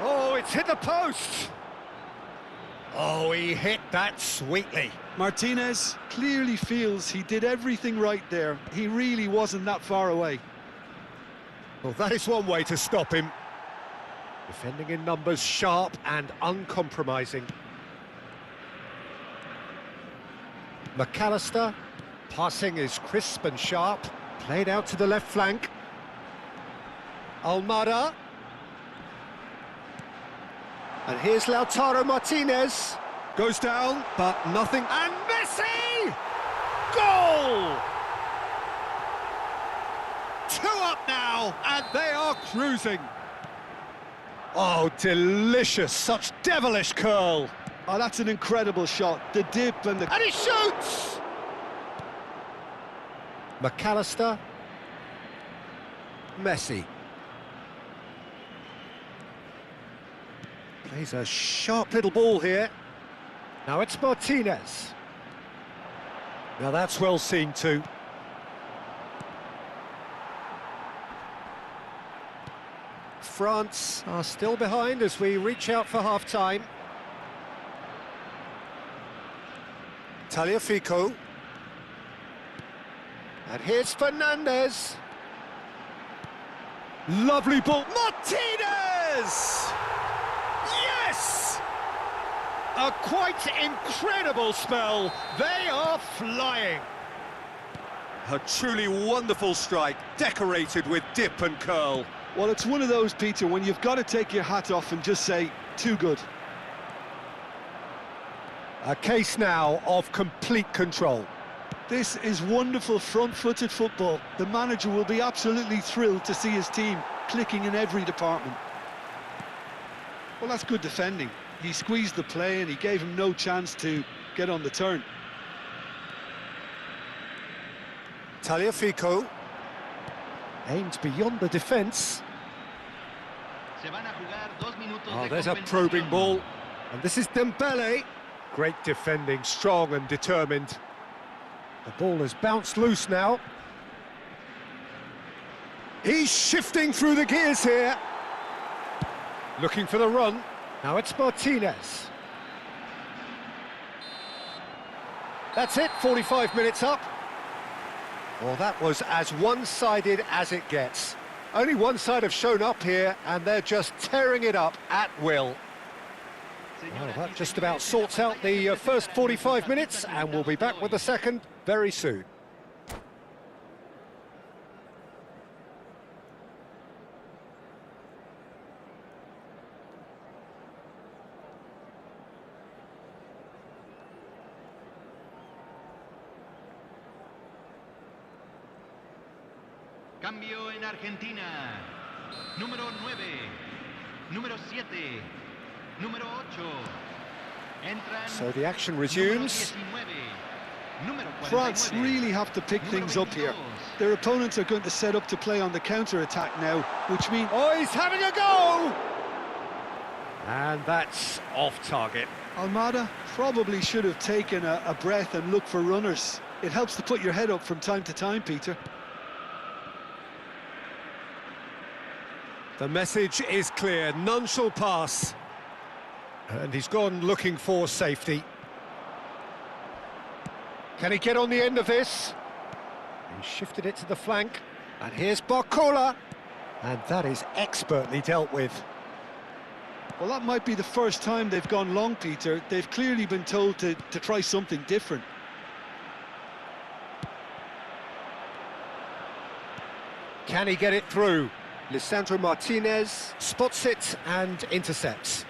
Oh, it's hit the post. Oh, he hit that sweetly. Martinez clearly feels he did everything right there. He really wasn't that far away. Well, that is one way to stop him. Defending in numbers, sharp and uncompromising. McAllister, passing is crisp and sharp. Played out to the left flank. Almada. And here's Lautaro Martinez. Goes down, but nothing. And Messi! Goal! 2 up now, and they are cruising. Oh, delicious, such devilish curl. Oh, that's an incredible shot. The dip and the... And he shoots! McAllister. Messi. Plays a sharp little ball here. Now it's Martinez. Now that's well seen too. France are still behind as we reach out for half-time. Tagliafico. And here's Fernandez. Lovely ball. Martinez! Yes! A quite incredible spell. They are flying. A truly wonderful strike, decorated with dip and curl. Well, it's one of those, Peter, when you've got to take your hat off and just say, too good. A case now of complete control. This is wonderful front-footed football. The manager will be absolutely thrilled to see his team clicking in every department. Well, that's good defending. He squeezed the play and he gave him no chance to get on the turn. Tagliafico aimed beyond the defence. Oh, there's a probing ball. And this is Dembele. Great defending, strong and determined. The ball has bounced loose now. He's shifting through the gears here. Looking for the run. Now it's Martinez. That's it, 45 minutes up. Well, that was as one-sided as it gets. Only one side have shown up here, and they're just tearing it up at will. Well, that just about sorts out the first 45 minutes, and we'll be back with the second very soon. Cambio en Argentina. Número 9, número 7, número 8. Entran. So the action resumes. France really have to pick things up here. Their opponents are going to set up to play on the counter-attack now, which means... Oh, he's having a go! And that's off target. Almada probably should have taken a breath and looked for runners. It helps to put your head up from time to time, Peter. The message is clear, none shall pass. And he's gone looking for safety. Can he get on the end of this? He shifted it to the flank. And here's Barcola. And that is expertly dealt with. Well, that might be the first time they've gone long, Peter. They've clearly been told to try something different. Can he get it through? Lisandro Martinez spots it and intercepts.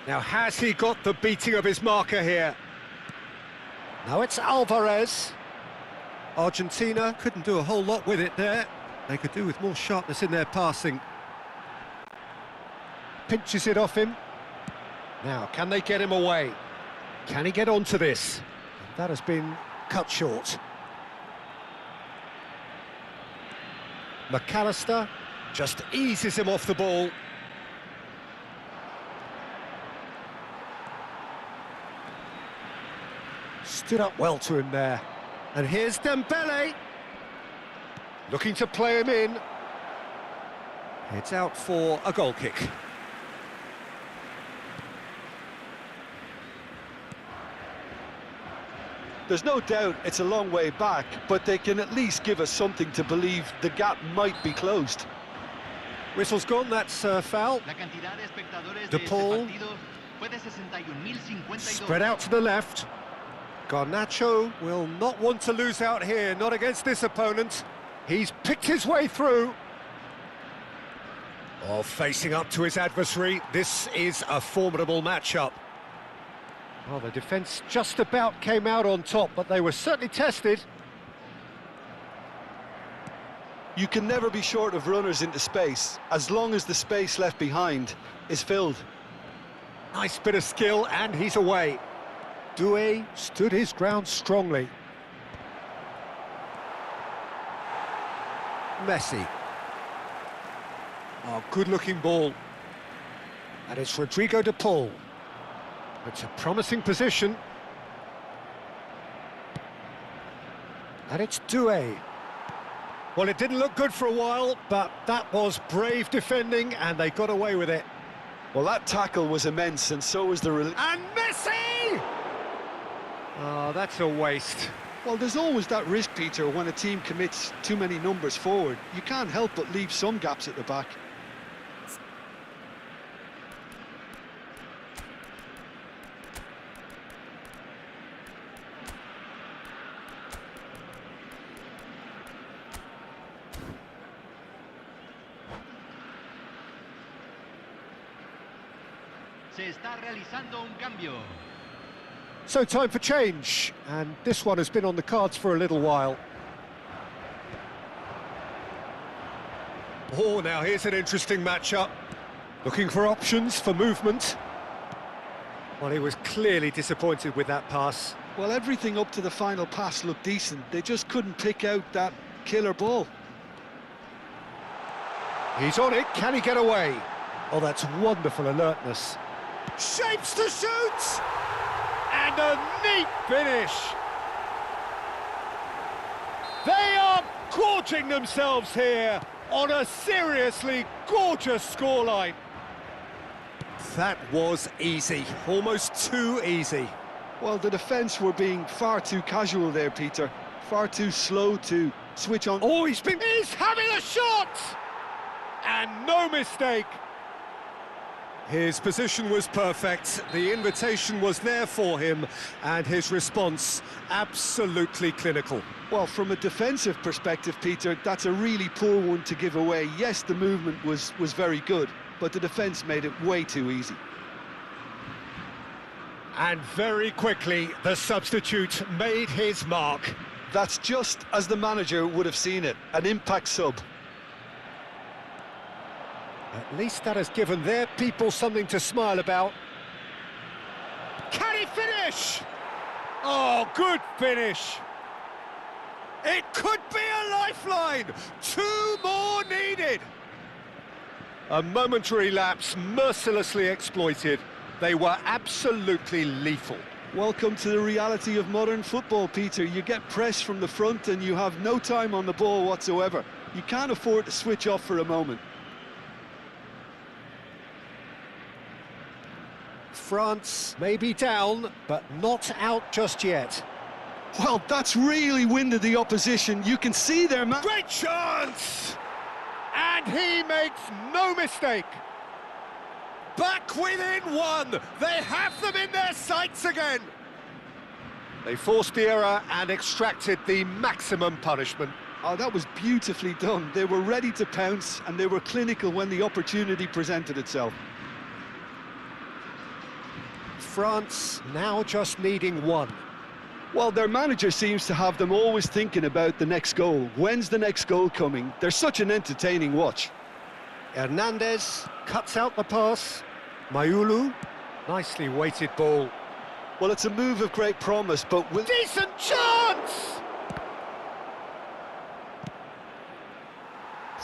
Now, has he got the beating of his marker here? Now it's Alvarez. Argentina couldn't do a whole lot with it there. They could do with more sharpness in their passing. Pinches it off him. Now, can they get him away? Can he get onto this? That has been cut short. McAllister just eases him off the ball. Stood up well to him there. And here's Dembele. Looking to play him in. It's out for a goal kick. There's no doubt it's a long way back, but they can at least give us something to believe the gap might be closed. Whistle's gone, that's foul. De Paul. Spread out to the left. Garnacho will not want to lose out here, not against this opponent. He's picked his way through. Oh, facing up to his adversary, this is a formidable matchup. Well, the defence just about came out on top, but they were certainly tested. You can never be short of runners into space, as long as the space left behind is filled. Nice bit of skill, and he's away. Doué stood his ground strongly. Messi. Oh, good-looking ball. And it's Rodrigo de Paul. It's a promising position. And it's Doué. Well, it didn't look good for a while, but that was brave defending, and they got away with it. Well, that tackle was immense, and so was the... And Messi! Oh, that's a waste. Well, there's always that risk, Peter, when a team commits too many numbers forward. You can't help but leave some gaps at the back. Se está realizando un cambio. So time for change, and this one has been on the cards for a little while. Oh, now here's an interesting matchup. Looking for options for movement. Well, he was clearly disappointed with that pass. Well, everything up to the final pass looked decent. They just couldn't pick out that killer ball. He's on it, can he get away? Oh, that's wonderful alertness. Shapes to shoot! And a neat finish! They are gorging themselves here on a seriously gorgeous scoreline. That was easy, almost too easy. Well, the defence were being far too casual there, Peter. Far too slow to switch on. Oh, he's having a shot! And no mistake. His position was perfect, the invitation was there for him, and his response absolutely clinical. Well, from a defensive perspective, Peter, that's a really poor one to give away. Yes, the movement was very good, but the defence made it way too easy. And very quickly, the substitute made his mark. That's just as the manager would have seen it, an impact sub. At least that has given their people something to smile about. Can he finish? Oh, good finish. It could be a lifeline. 2 more needed. A momentary lapse mercilessly exploited. They were absolutely lethal. Welcome to the reality of modern football, Peter. You get pressed from the front and you have no time on the ball whatsoever. You can't afford to switch off for a moment. France may be down, but not out just yet. Well, that's really winded the opposition. You can see their man. Great chance! And he makes no mistake. Back within 1. They have them in their sights again. They forced the error and extracted the maximum punishment. Oh, that was beautifully done. They were ready to pounce and they were clinical when the opportunity presented itself. France now just needing 1. Well, their manager seems to have them always thinking about the next goal. When's the next goal coming? They're such an entertaining watch. Hernandez cuts out the pass. Mayulu, nicely weighted ball. Well, it's a move of great promise, but with... Decent chance!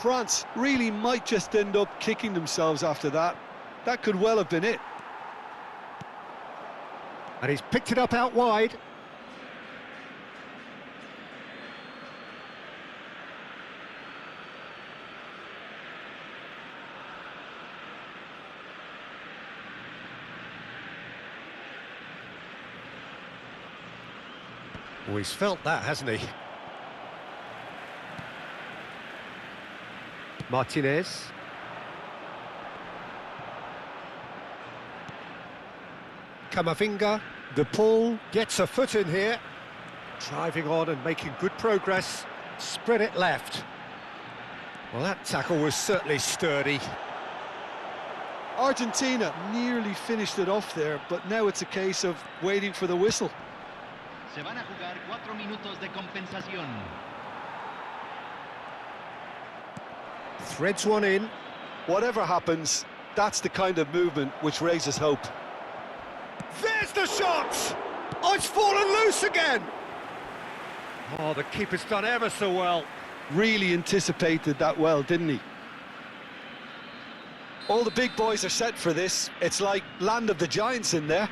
France really might just end up kicking themselves after that. That could well have been it. And he's picked it up out wide. Oh, he's felt that, hasn't he? Martinez. Camavinga. De Paul gets a foot in here. Driving on and making good progress. Spread it left. Well, that tackle was certainly sturdy. Argentina nearly finished it off there, but now it's a case of waiting for the whistle. Se van a jugar 4 minutos de compensación. Threads one in. Whatever happens, that's the kind of movement which raises hope. There's the shot! Oh, it's fallen loose again! Oh, the keeper's done ever so well. Really anticipated that well, didn't he? All the big boys are set for this. It's like land of the giants in there.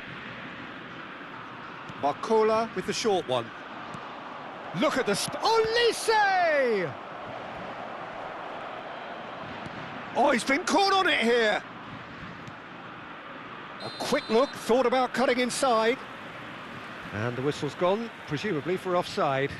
Marcola with the short one. Look at the... Olise! Oh, he's been caught on it here. A quick look, thought about cutting inside. And the whistle's gone, presumably for offside.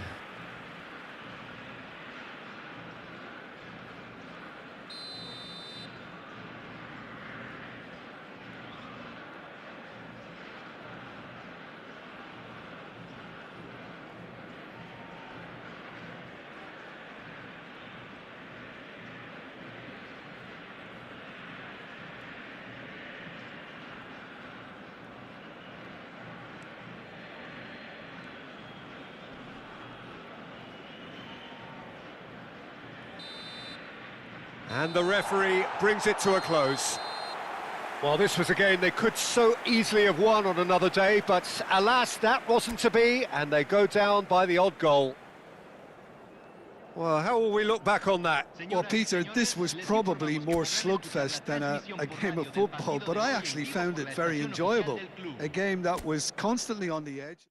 And the referee brings it to a close. Well, this was a game they could so easily have won on another day, but alas, that wasn't to be, and they go down by the odd goal. Well, how will we look back on that? Well, Peter, this was probably more slugfest than a game of football, but I actually found it very enjoyable. A game that was constantly on the edge.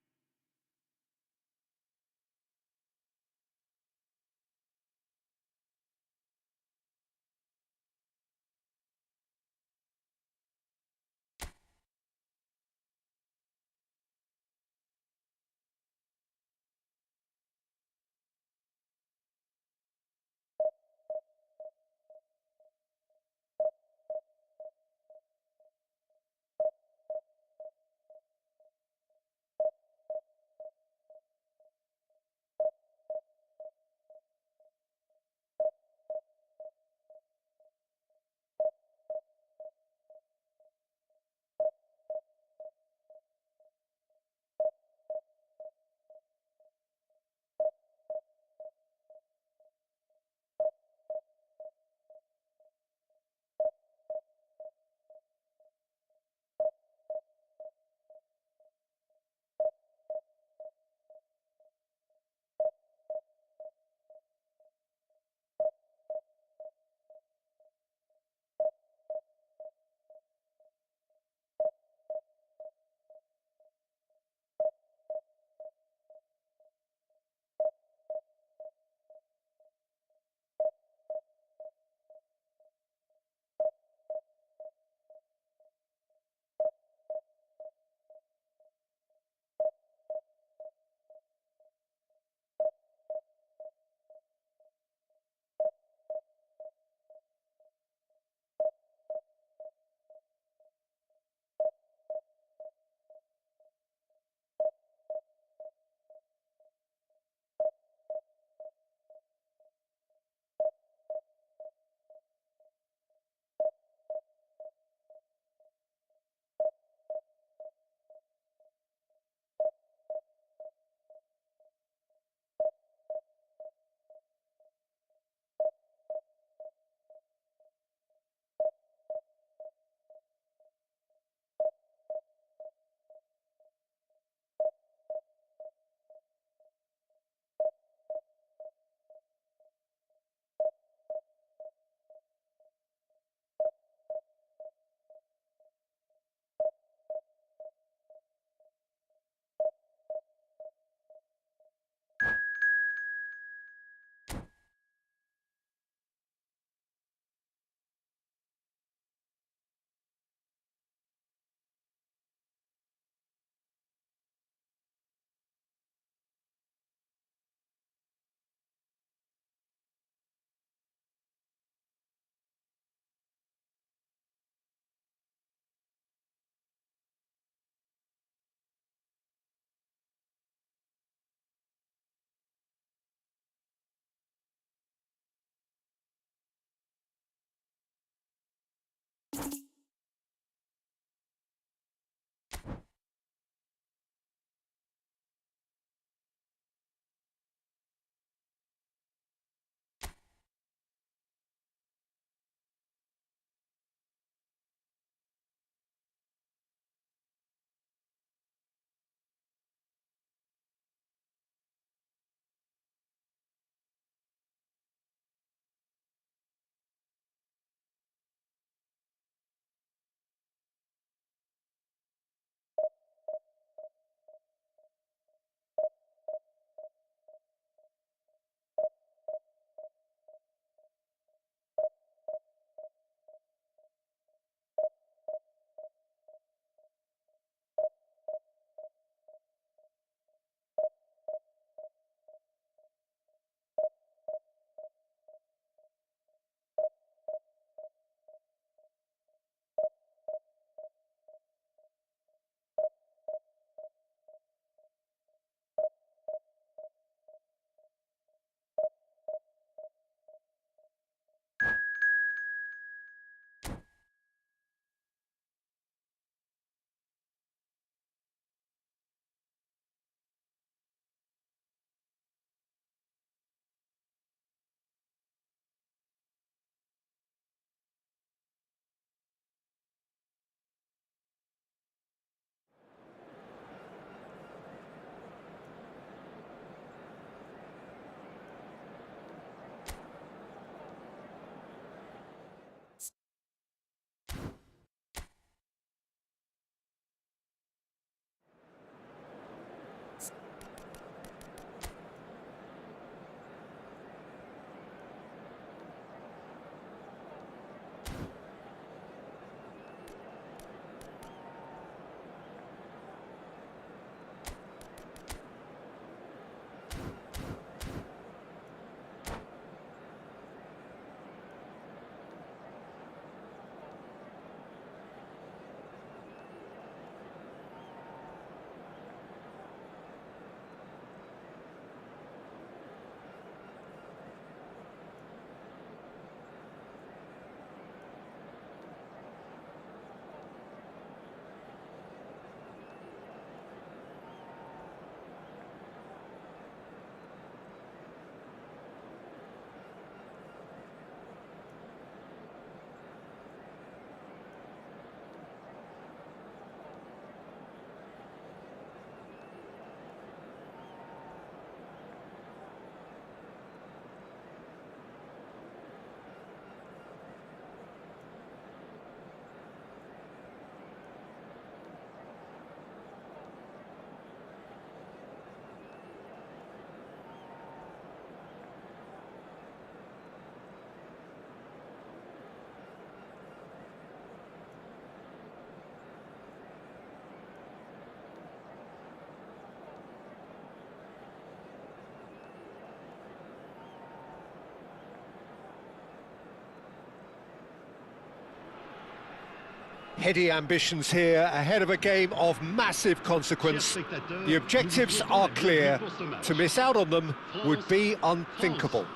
Heady ambitions here, ahead of a game of massive consequence. The objectives are clear. To miss out on them would be unthinkable.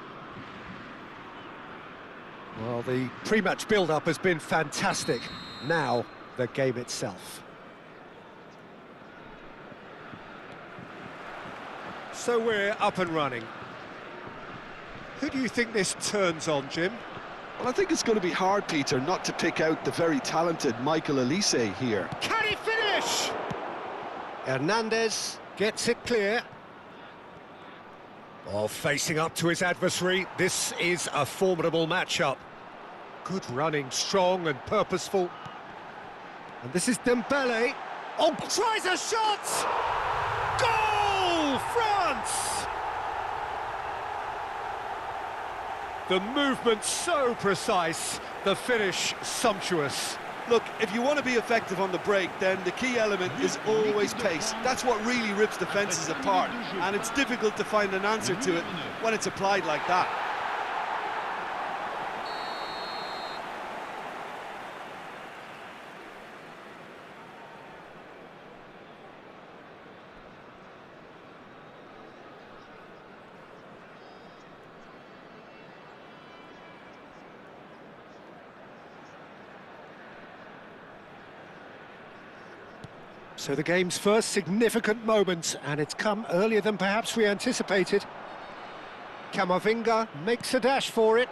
Well, the pre-match build-up has been fantastic. Now, the game itself. So we're up and running. Who do you think this turns on, Jim? Well, I think it's going to be hard, Peter, not to pick out the very talented Michael Olise here. Can he finish? Hernandez gets it clear. Oh, facing up to his adversary, this is a formidable matchup. Good running, strong and purposeful. And this is Dembele. Oh, tries a shot! Goal, France! The movement so precise, the finish sumptuous. Look, if you want to be effective on the break, then the key element is always pace. That's what really rips defences apart, and it's difficult to find an answer to it when it's applied like that. So the game's first significant moment, and it's come earlier than perhaps we anticipated. Camavinga makes a dash for it.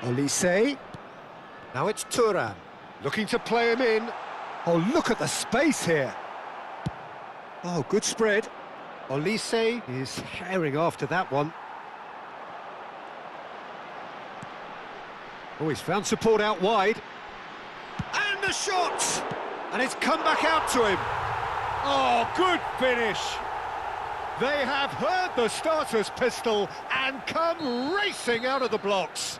Olise. Now it's Thuram, looking to play him in. Oh, look at the space here. Oh, good spread. Olise is herring after that one. Oh, he's found support out wide. And the shot! And it's come back out to him. Oh, good finish. They have heard the starter's pistol and come racing out of the blocks.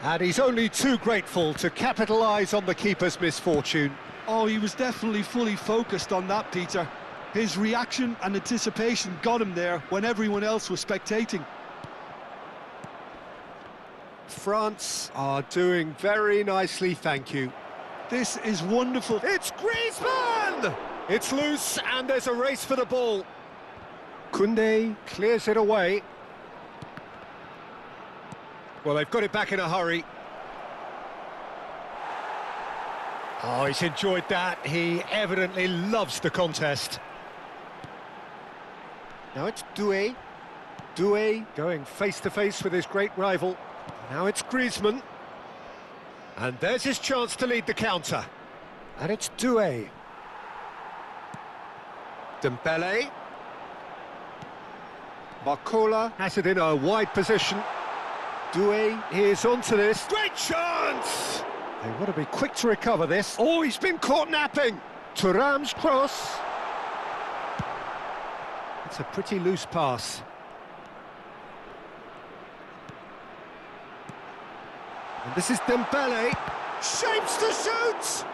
And he's only too grateful to capitalise on the keeper's misfortune. Oh, he was definitely fully focused on that, Peter. His reaction and anticipation got him there when everyone else was spectating. France are doing very nicely, thank you. This is wonderful. It's Griezmann! It's loose and there's a race for the ball. Koundé clears it away. Well, they've got it back in a hurry. Oh, he's enjoyed that. He evidently loves the contest. Now it's Doué. Doué going face-to-face with his great rival. Now it's Griezmann. And there's his chance to lead the counter. And it's Doué. Dembele. Barcola has it in a wide position. Doué is onto this. Great chance! They want to be quick to recover this. Oh, he's been caught napping. Thuram's cross. It's a pretty loose pass. And this is Dembele. Shapes to shoot!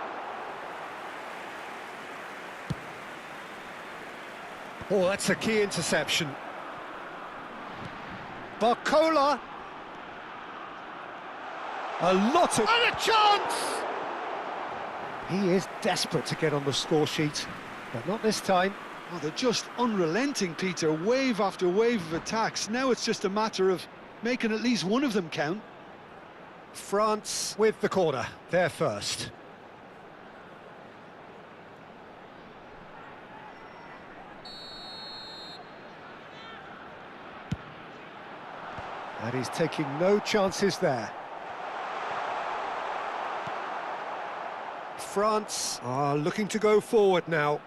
Oh, that's a key interception. Barcola. A lot of... And a chance! He is desperate to get on the score sheet, but not this time. Oh, they're just unrelenting, Peter. Wave after wave of attacks. Now it's just a matter of making at least one of them count. France with the corner, they're first. And he's taking no chances there. France are looking to go forward now.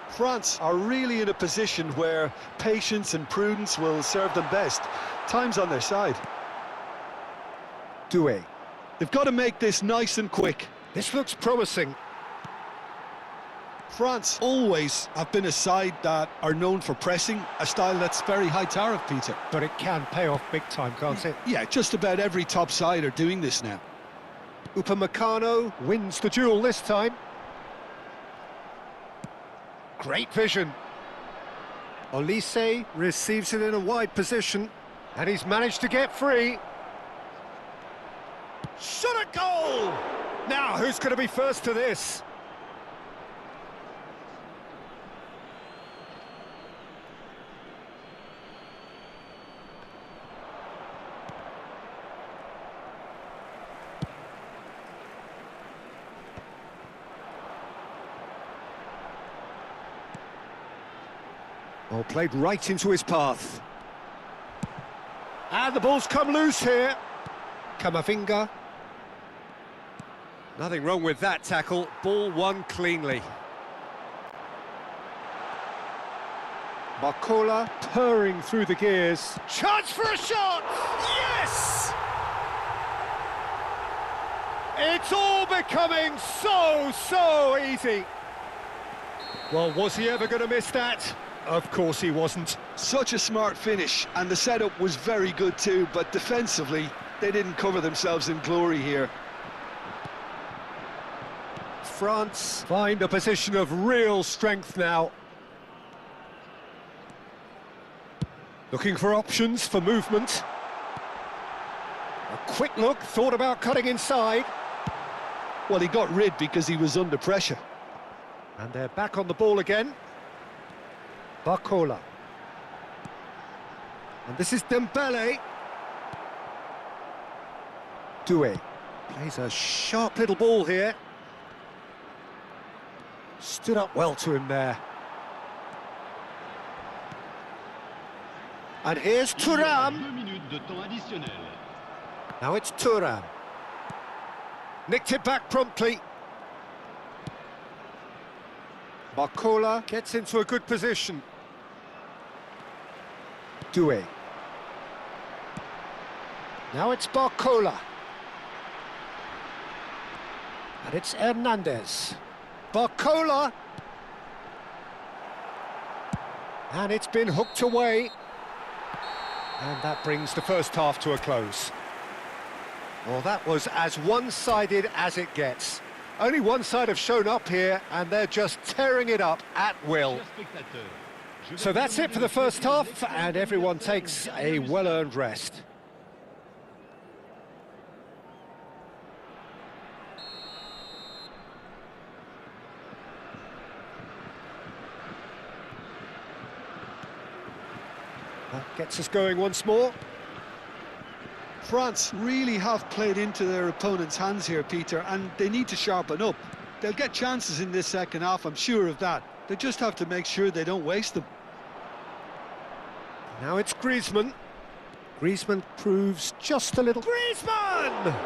France are really in a position where patience and prudence will serve them best. Time's on their side. Doué. They've got to make this nice and quick. This looks promising. France always have been a side that are known for pressing, a style that's very high tariff, Peter. But it can pay off big time, can't it? Yeah, just about every top side are doing this now. Upamecano wins the duel this time. Great vision. Olise receives it in a wide position, and he's managed to get free. Shot at goal! Now, who's going to be first to this? Oh, played right into his path. And the ball's come loose here. Kamavinga. Nothing wrong with that tackle. Ball won cleanly. Barcola purring through the gears. Chance for a shot! Yes! It's all becoming so easy. Well, was he ever going to miss that? Of course he wasn't. Such a smart finish, and the setup was very good too, but defensively, they didn't cover themselves in glory here. France find a position of real strength now. Looking for options for movement. A quick look, thought about cutting inside. Well, he got rid because he was under pressure. And they're back on the ball again. Barcola. And this is Dembele. Doué plays a sharp little ball here. Stood up well to him there. And here's Thuram. Now it's Thuram. Nicked it back promptly. Barcola gets into a good position. Doué. Now it's Barcola. And it's Hernandez. Barcola. And it's been hooked away. And that brings the first half to a close. Well, that was as one-sided as it gets. Only one side have shown up here, and they're just tearing it up at will. So that's it for the first half, and everyone takes a well-earned rest. That gets us going once more. France really have played into their opponent's hands here, Peter, and they need to sharpen up. They'll get chances in this second half, I'm sure of that. They just have to make sure they don't waste them. Now it's Griezmann. Griezmann proves just a little... Griezmann!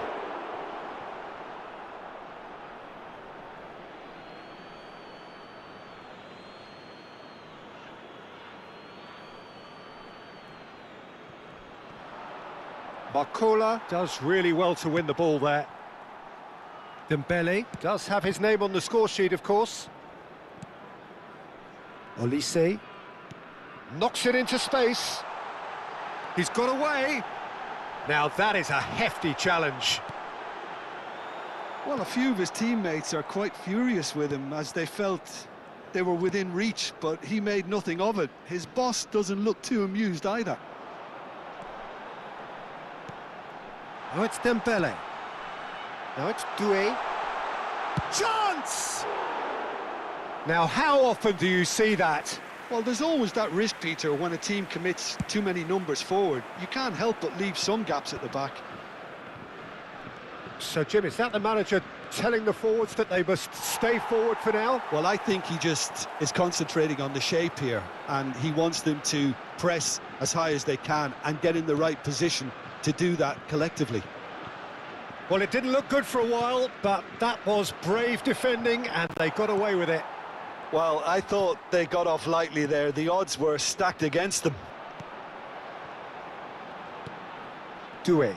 Barcola does really well to win the ball there. Dembele does have his name on the score sheet, of course. Olise knocks it into space. He's got away. Now that is a hefty challenge. Well, a few of his teammates are quite furious with him as they felt they were within reach, but he made nothing of it. His boss doesn't look too amused either. Now it's Dembele. Now it's Doué. Chance! Now, how often do you see that? Well, there's always that risk, Peter, when a team commits too many numbers forward. You can't help but leave some gaps at the back. So, Jim, is that the manager telling the forwards that they must stay forward for now? Well, I think he just is concentrating on the shape here, and he wants them to press as high as they can and get in the right position to do that collectively. Well, it didn't look good for a while, but that was brave defending, and they got away with it. Well, I thought they got off lightly there. The odds were stacked against them. Doué.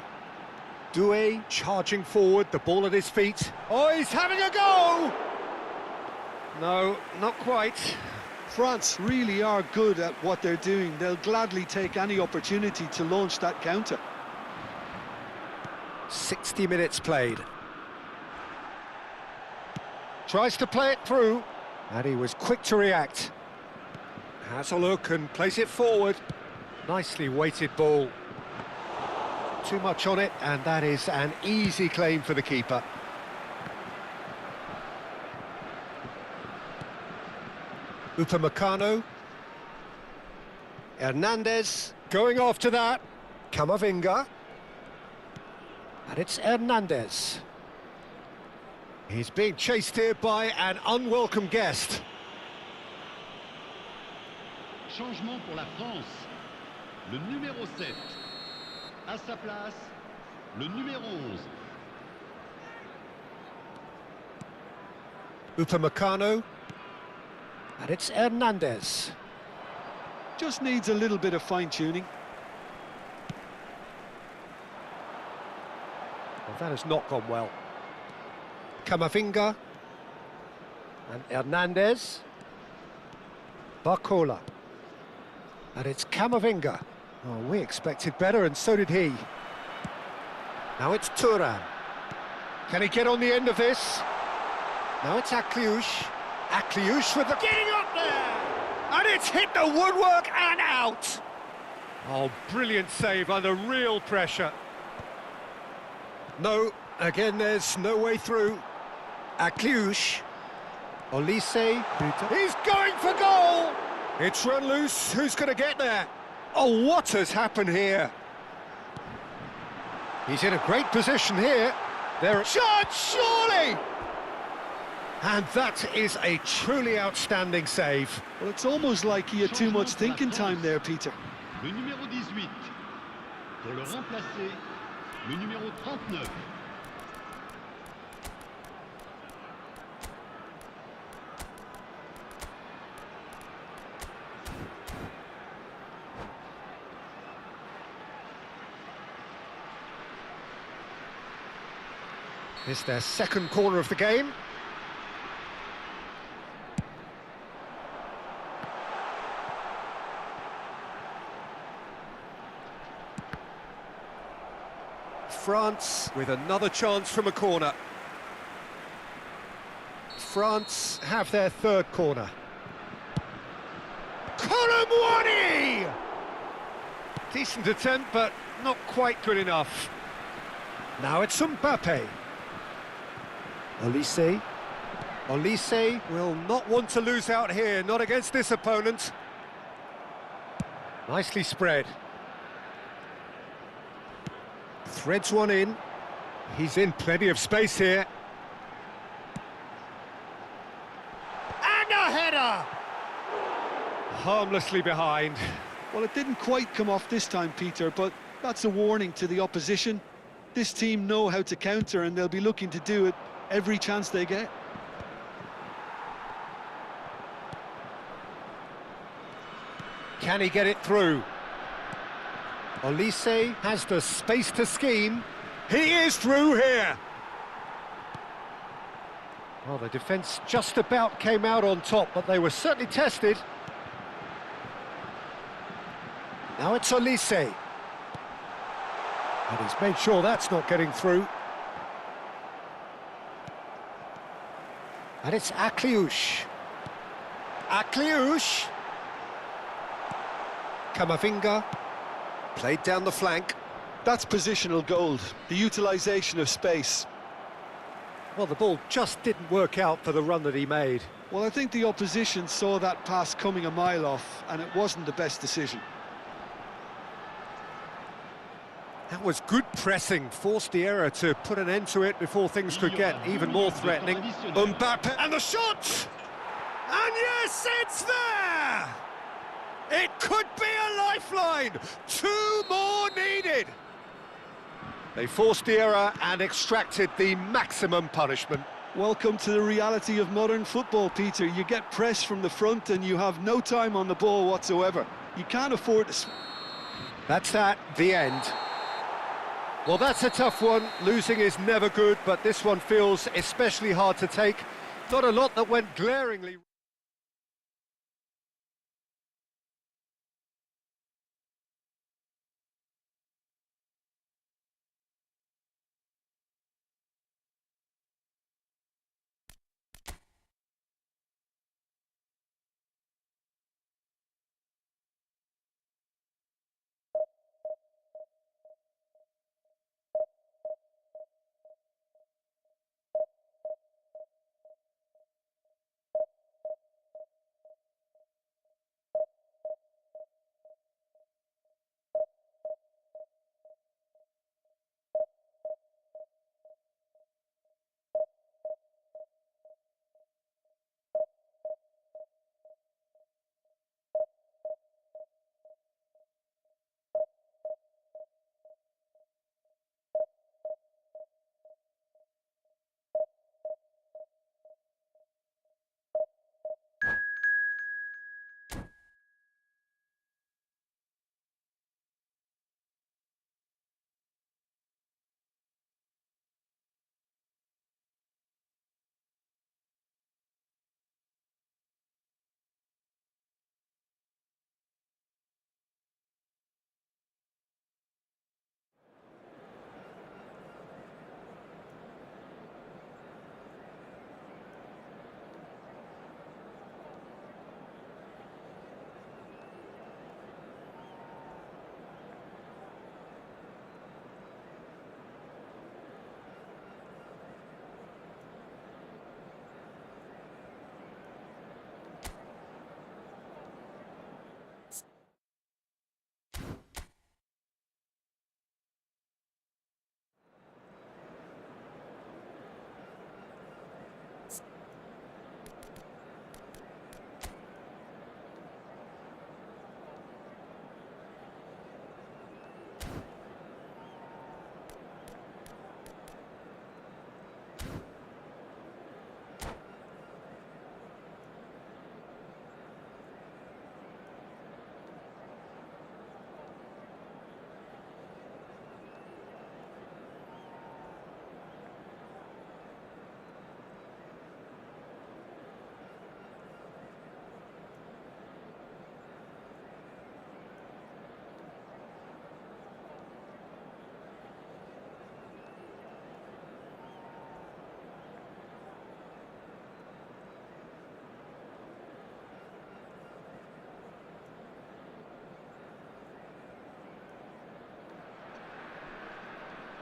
Doué charging forward, the ball at his feet. Oh, he's having a go! No, not quite. France really are good at what they're doing. They'll gladly take any opportunity to launch that counter. 60 minutes played. Tries to play it through, and he was quick to react. Has a look and plays it forward. Nicely weighted ball. Too much on it, and that is an easy claim for the keeper. Upamecano. Hernandez going after that. Camavinga. And it's Hernandez. He's being chased here by an unwelcome guest. Changement pour la France. Le numéro 7. À sa place, le numéro 11. Upamecano. And it's Hernandez. Just needs a little bit of fine-tuning. Well, that has not gone well. Camavinga. And Hernandez. Barcola. And it's Camavinga. Oh, we expected better, and so did he. Now it's Thuram. Can he get on the end of this? Now it's Akliouche. Akliouche with the... Getting up there! And it's hit the woodwork and out! Oh, brilliant save under real pressure. No, again, there's no way through. Akliouche. Olise. He's going for goal! It's run loose. Who's going to get there? Oh, what has happened here? He's in a great position here. There, shot, surely! And that is a truly outstanding save. Well, it's almost like he had too much thinking time there, Peter. Le numéro 18. Pour le remplacer, le numéro 39. It's their second corner of the game. France with another chance from a corner. France have their third corner. Colomwani! Decent attempt, but not quite good enough. Now it's Mbappe. Olise. Olise will not want to lose out here, not against this opponent. Nicely spread. Threads one in. He's in plenty of space here. And a header! Harmlessly behind. Well, it didn't quite come off this time, Peter, but that's a warning to the opposition. This team know how to counter, and they'll be looking to do it every chance they get. Can he get it through? Olise has the space to scheme. He is through here. Well, the defence just about came out on top, but they were certainly tested. Now it's Olise. And he's made sure that's not getting through. And it's Akliouche. Akliouche. Camavinga. Played down the flank. That's positional gold, the utilisation of space. Well, the ball just didn't work out for the run that he made. Well, I think the opposition saw that pass coming a mile off, and it wasn't the best decision. That was good pressing, forced the error to put an end to it before things could get even more threatening. Mbappe, and the shot! And yes, it's there! It could be a lifeline! 2 more needed! They forced the error and extracted the maximum punishment. Welcome to the reality of modern football, Peter. You get press from the front and you have no time on the ball whatsoever. You can't afford to... That's that, the end. Well, that's a tough one. Losing is never good, but this one feels especially hard to take. Not a lot that went glaringly...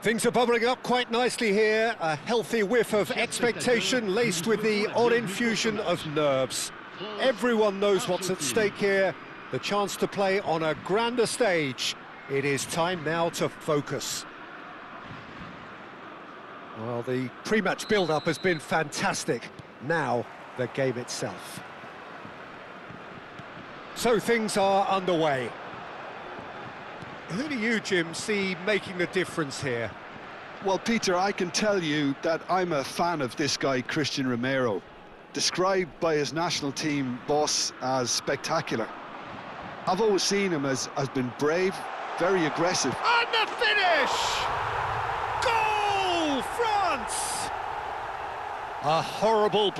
Things are bubbling up quite nicely here. A healthy whiff of expectation laced with the odd infusion of nerves. Everyone knows what's at stake here. The chance to play on a grander stage. It is time now to focus. Well, the pre-match build-up has been fantastic. Now, the game itself. So things are underway. Who do you, Jim, see making the difference here? Well, Peter, I can tell you that I'm a fan of this guy, Christian Romero, described by his national team boss as spectacular. I've always seen him as been brave, very aggressive. And the finish! Goal, France! A horrible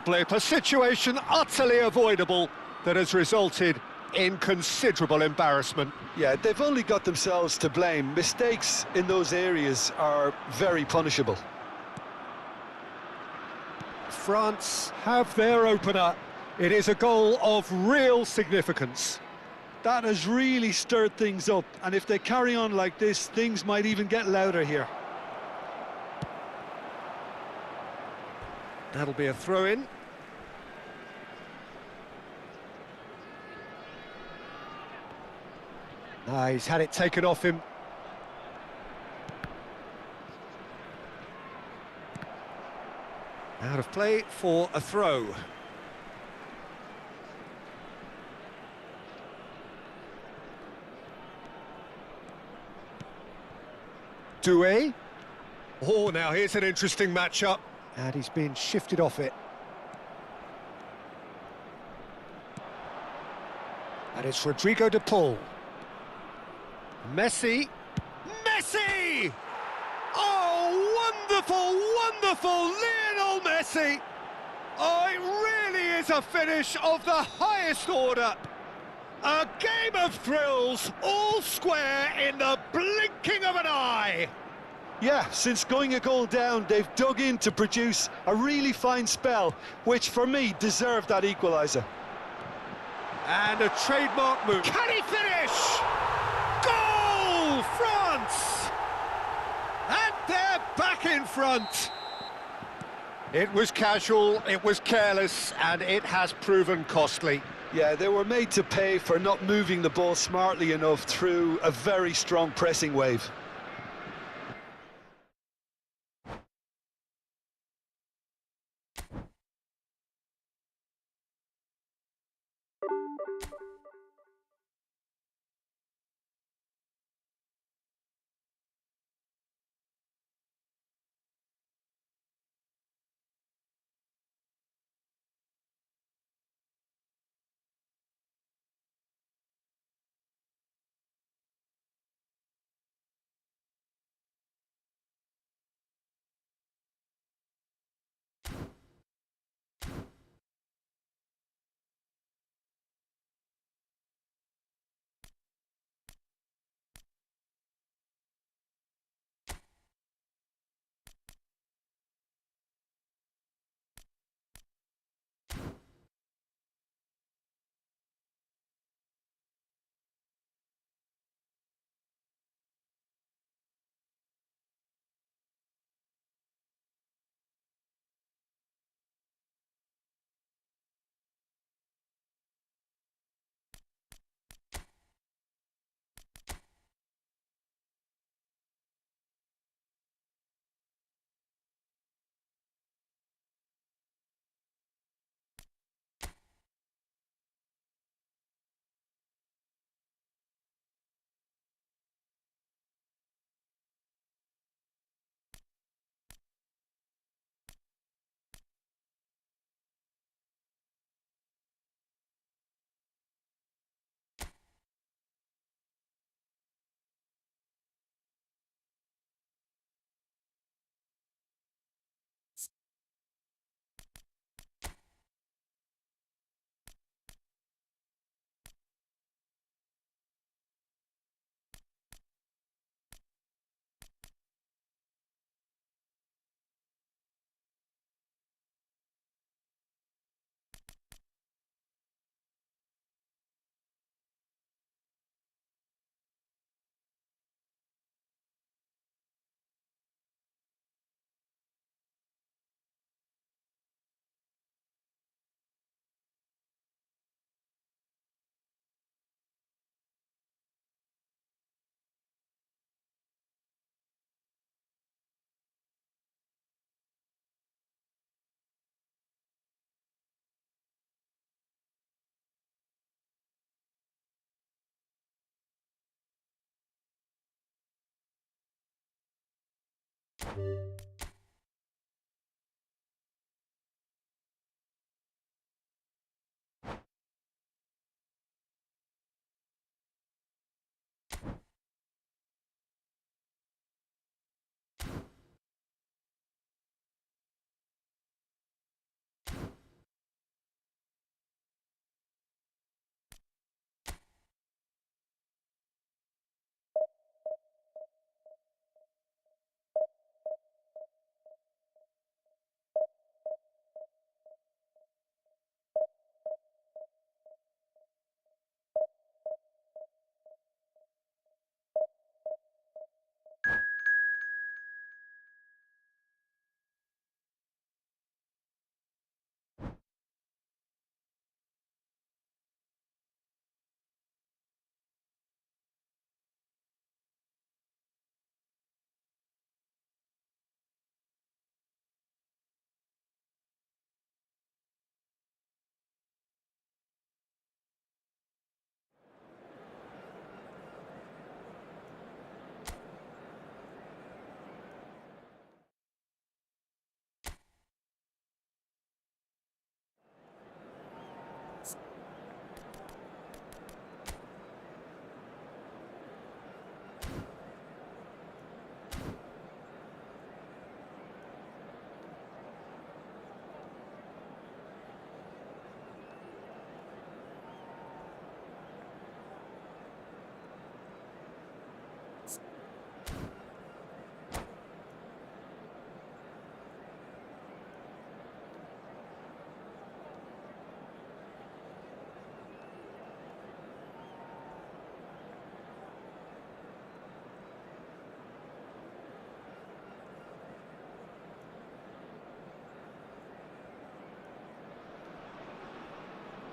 blip, a situation utterly avoidable that has resulted in considerable embarrassment. Yeah, they've only got themselves to blame. Mistakes in those areas are very punishable. France have their opener. It is a goal of real significance. That has really stirred things up, and if they carry on like this, things might even get louder here. That'll be a throw-in. He's had it taken off him. Out of play for a throw. Doué. Oh, now here's an interesting matchup. And he's been shifted off it. And it's Rodrigo de Paul. Messi. Messi! Oh, wonderful, wonderful Lionel Messi! Oh, it really is a finish of the highest order. A game of thrills, all square in the blinking of an eye. Yeah, since going a goal down, they've dug in to produce a really fine spell, which for me deserved that equaliser. And a trademark move. Can he finish? Goal, France! And they're back in front. It was casual, it was careless, and it has proven costly. Yeah, they were made to pay for not moving the ball smartly enough through a very strong pressing wave.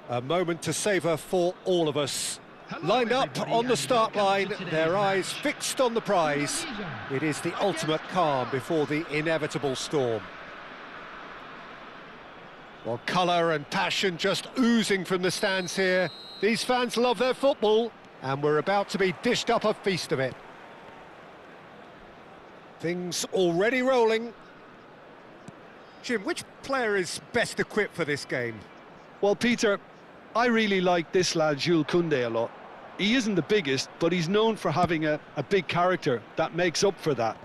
A moment to savour for all of us. Lined up on the start line, their eyes fixed on the prize. It is the ultimate calm before the inevitable storm. Well, colour and passion just oozing from the stands here. These fans love their football, and we're about to be dished up a feast of it. Things already rolling. Jim, which player is best equipped for this game? Well, Peter, I really like this lad, Jules Koundé, a lot. He isn't the biggest, but he's known for having a big character that makes up for that.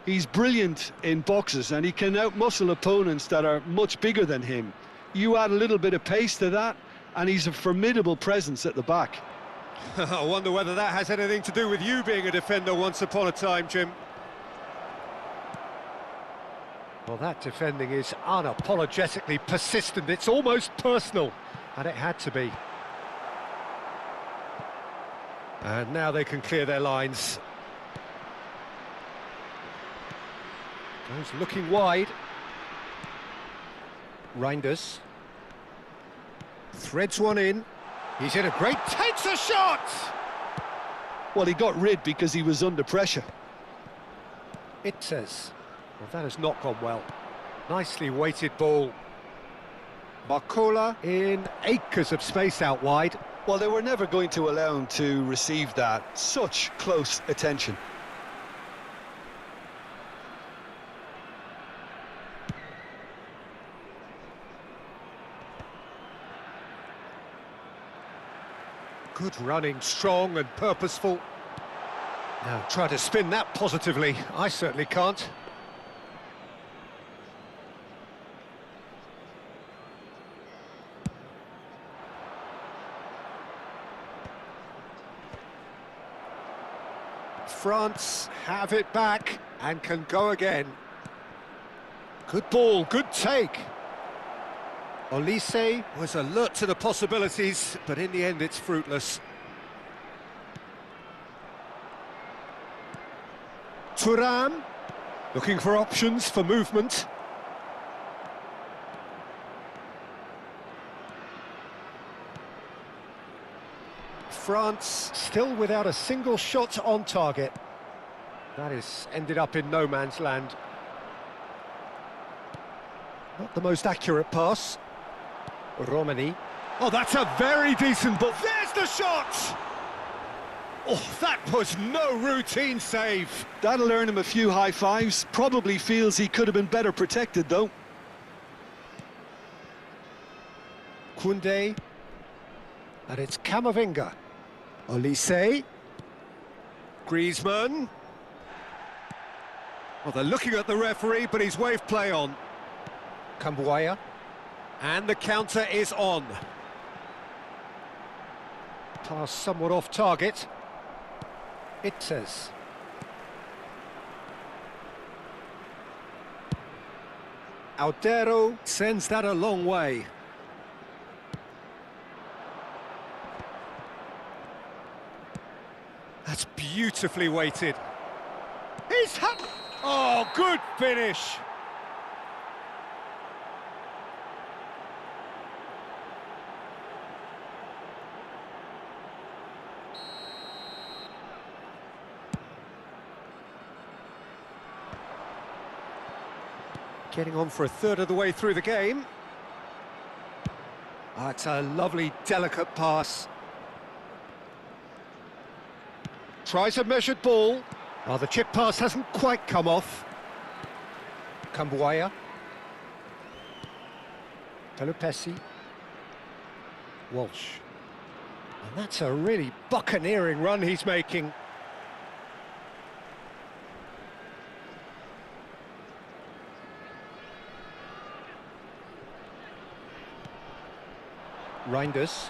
He's brilliant in boxes, and he can outmuscle opponents that are much bigger than him. You add a little bit of pace to that, and he's a formidable presence at the back. I wonder whether that has anything to do with you being a defender once upon a time, Jim. Well, that defending is unapologetically persistent. It's almost personal, and it had to be. And now they can clear their lines. Goes looking wide. Reinders. Threads one in. He's in a great... takes a shot! Well, he got rid because he was under pressure. It says... well, that has not gone well. Nicely weighted ball. Barcola in acres of space out wide. Well, they were never going to allow him to receive that. Such close attention. Good running, strong and purposeful. Now try to spin that positively. I certainly can't. France have it back and can go again. Good ball, good take. Olise was alert to the possibilities, but in the end it's fruitless. Thuram, looking for options for movement. France still without a single shot on target. That is ended up in no man's land. Not the most accurate pass. Romani. Oh, that's a very decent ball. There's the shot! Oh, that was no routine save. That'll earn him a few high fives. Probably feels he could have been better protected, though. Kunde. And it's Camavinga. Olise. Griezmann. Well, they're looking at the referee, but he's waved play on. Cambuaya. And the counter is on. Pass somewhat off target. It says. Altero sends that a long way. That's beautifully weighted. He's had... Oh, good finish. Getting on for a third of the way through the game. Oh, it's a lovely, delicate pass. Tries a measured ball. Oh, the chip pass hasn't quite come off. Cambuaya. Pelupesi. Walsh. And that's a really buccaneering run he's making. Reinders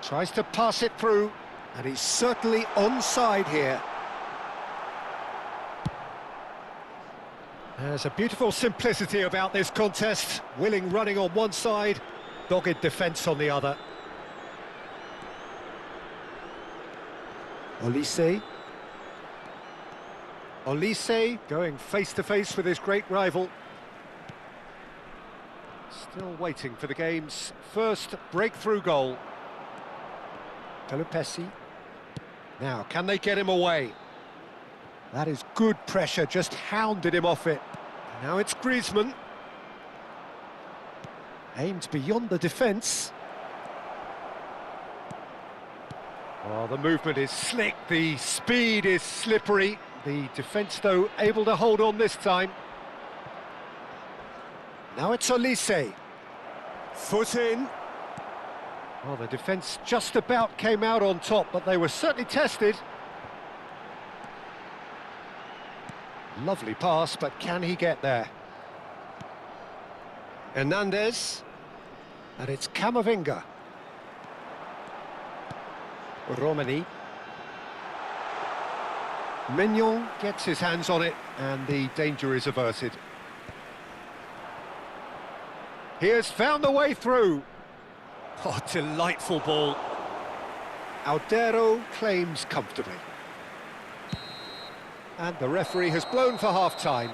tries to pass it through, and he's certainly onside here. There's a beautiful simplicity about this contest. Willing running on one side, dogged defence on the other. Olise. Olise going face-to-face with his great rival. Still waiting for the game's first breakthrough goal. Pelupesi. Now, can they get him away? That is good pressure, just hounded him off it. Now it's Griezmann. Aimed beyond the defence. Oh, the movement is slick, the speed is slippery. The defence, though, able to hold on this time. Now it's Olise. Foot in. Well, the defence just about came out on top, but they were certainly tested. Lovely pass, but can he get there? Hernandez. And it's Camavinga. Romani. Mignon gets his hands on it, and the danger is averted. He has found the way through. Oh, delightful ball. Altero claims comfortably. And the referee has blown for half-time.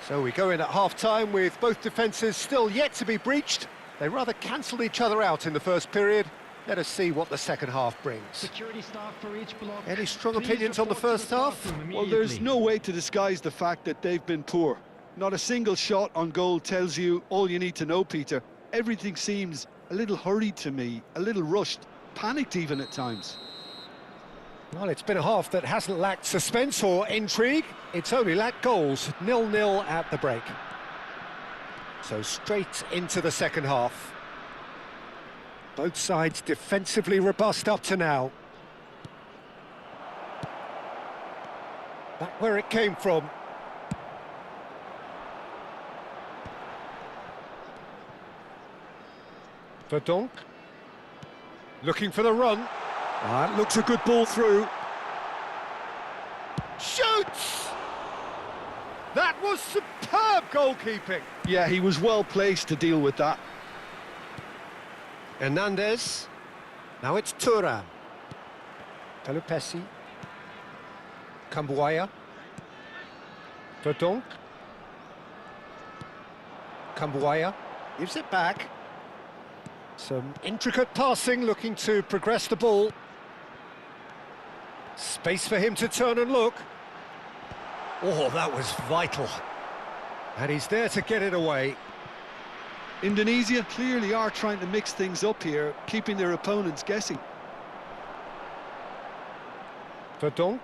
So we go in at half-time with both defences still yet to be breached. They rather cancelled each other out in the first period. Let us see what the second half brings. Security staff for each block. Any strong opinions on the first half? Well, there's no way to disguise the fact that they've been poor. Not a single shot on goal tells you all you need to know, Peter. Everything seems a little hurried to me, a little rushed, panicked even at times. Well, it's been a half that hasn't lacked suspense or intrigue. It's only lacked goals. 0-0 at the break. So straight into the second half. Both sides defensively robust up to now. Back where it came from. Verdonk. Looking for the run. That looks a good ball through. Shoots! That was superb goalkeeping. Yeah, he was well placed to deal with that. Hernandez. Now it's Thuram. Pelupesi. Cambuaya. Verdonk. Cambuaya. Gives it back. Some intricate passing, looking to progress the ball. Space for him to turn and look. Oh, that was vital. And he's there to get it away. Indonesia clearly are trying to mix things up here, keeping their opponents guessing. Verdonk.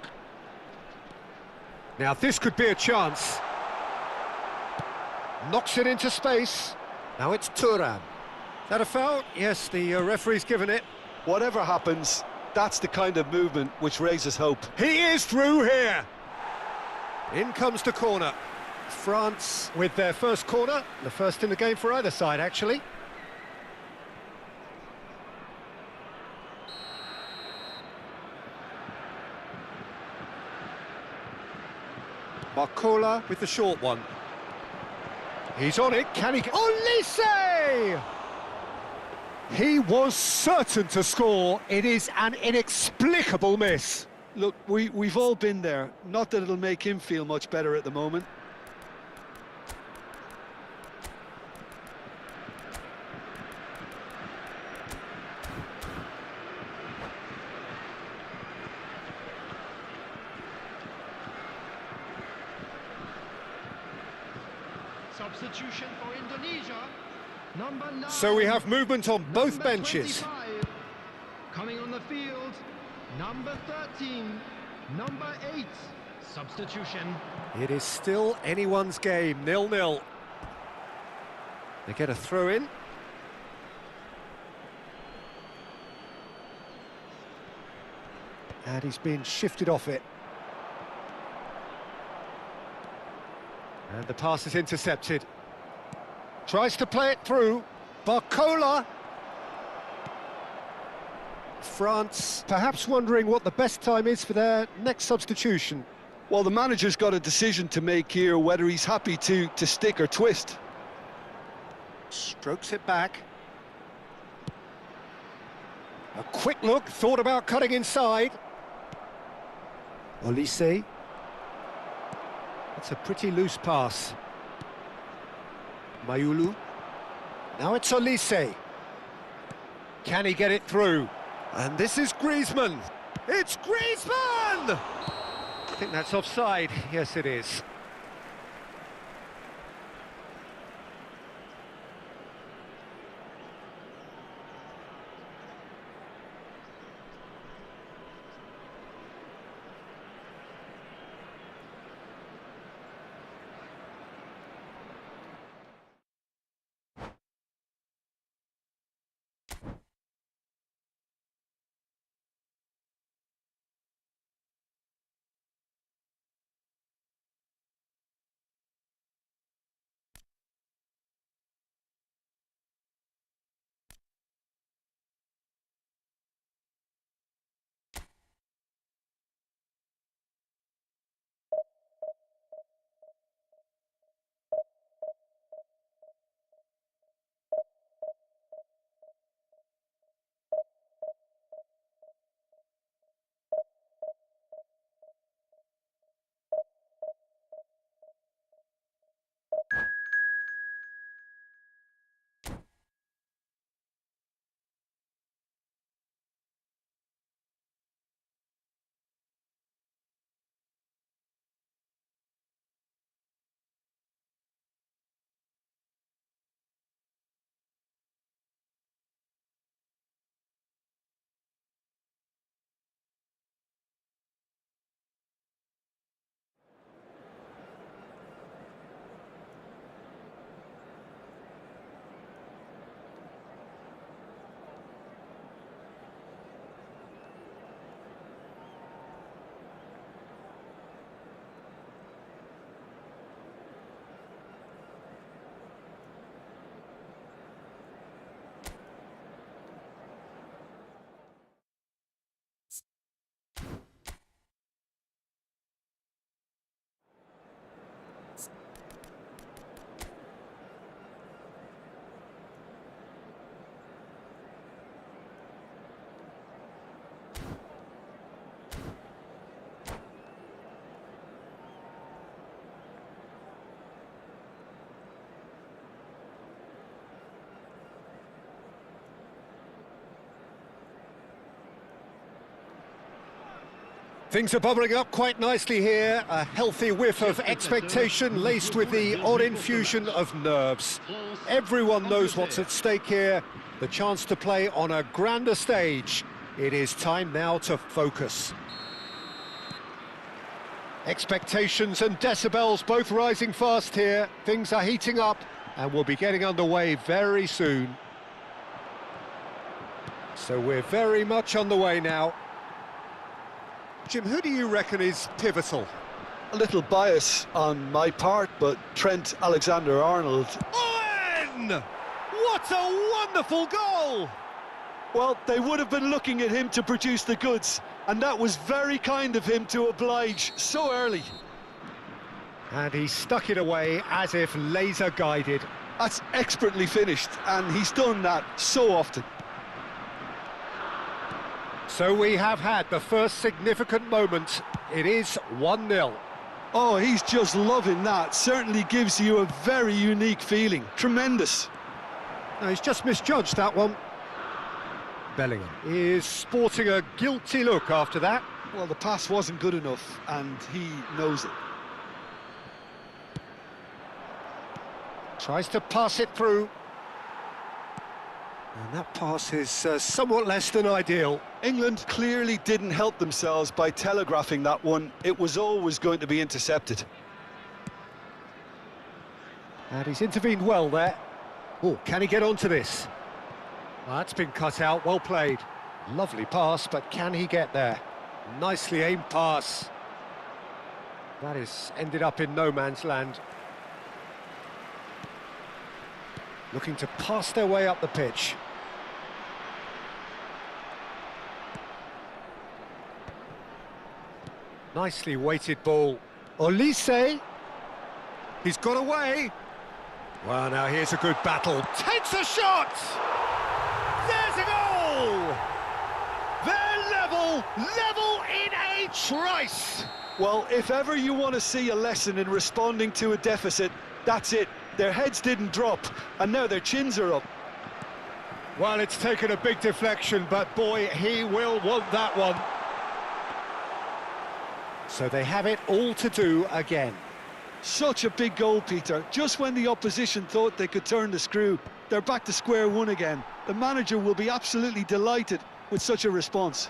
Now this could be a chance. Knocks it into space. Now it's Turan. Is that a foul? Yes, the referee's given it. Whatever happens, that's the kind of movement which raises hope. He is through here. In comes the corner. France with their first corner. The first in the game for either side, actually. Barcola with the short one. He's on it, can he... Olise! He was certain to score. It is an inexplicable miss. Look, we've all been there. Not that it'll make him feel much better at the moment. Substitution for Indonesia. Number 9. So we have movement on both Number benches. 25. Coming on the field, number 13, number 8. Substitution. It is still anyone's game, 0-0. They get a throw in. And he's been shifted off it. And the pass is intercepted. Tries to play it through. Barcola. France perhaps wondering what the best time is for their next substitution. Well, the manager's got a decision to make here, whether he's happy to stick or twist. Strokes it back. A quick look, thought about cutting inside. Olise. That's a pretty loose pass. Mayulu. Now it's Olise. Can he get it through? And this is Griezmann. It's Griezmann! I think that's offside. Yes, it is. Things are bubbling up quite nicely here. A healthy whiff of expectation laced with the odd infusion of nerves. Everyone knows what's at stake here. The chance to play on a grander stage. It is time now to focus. Expectations and decibels both rising fast here. Things are heating up and we'll be getting underway very soon. So we're very much on the way now. Jim, who do you reckon is pivotal? A little bias on my part, but Trent Alexander-Arnold. Owen! What a wonderful goal! Well, they would have been looking at him to produce the goods, and that was very kind of him to oblige so early. And he stuck it away as if laser guided. That's expertly finished, and he's done that so often. So we have had the first significant moment. It is 1-0. Oh, he's just loving that. Certainly gives you a very unique feeling. Tremendous. No, he's just misjudged that one. Bellingham is sporting a guilty look after that. Well, the pass wasn't good enough, and he knows it. Tries to pass it through. And that pass is somewhat less than ideal. England clearly didn't help themselves by telegraphing that one. It was always going to be intercepted. And he's intervened well there. Oh, can he get onto this? Well, that's been cut out, well played. Lovely pass, but can he get there? Nicely aimed pass. That is ended up in no man's land. Looking to pass their way up the pitch. Nicely weighted ball. Olise. He's got away. Well, now here's a good battle. Takes a shot! There's a goal! They're level in a trice! Well, if ever you want to see a lesson in responding to a deficit, that's it. Their heads didn't drop, and now their chins are up. Well, it's taken a big deflection, but boy, he will want that one. So they have it all to do again. Such a big goal, Peter. Just when the opposition thought they could turn the screw, they're back to square one again. The manager will be absolutely delighted with such a response.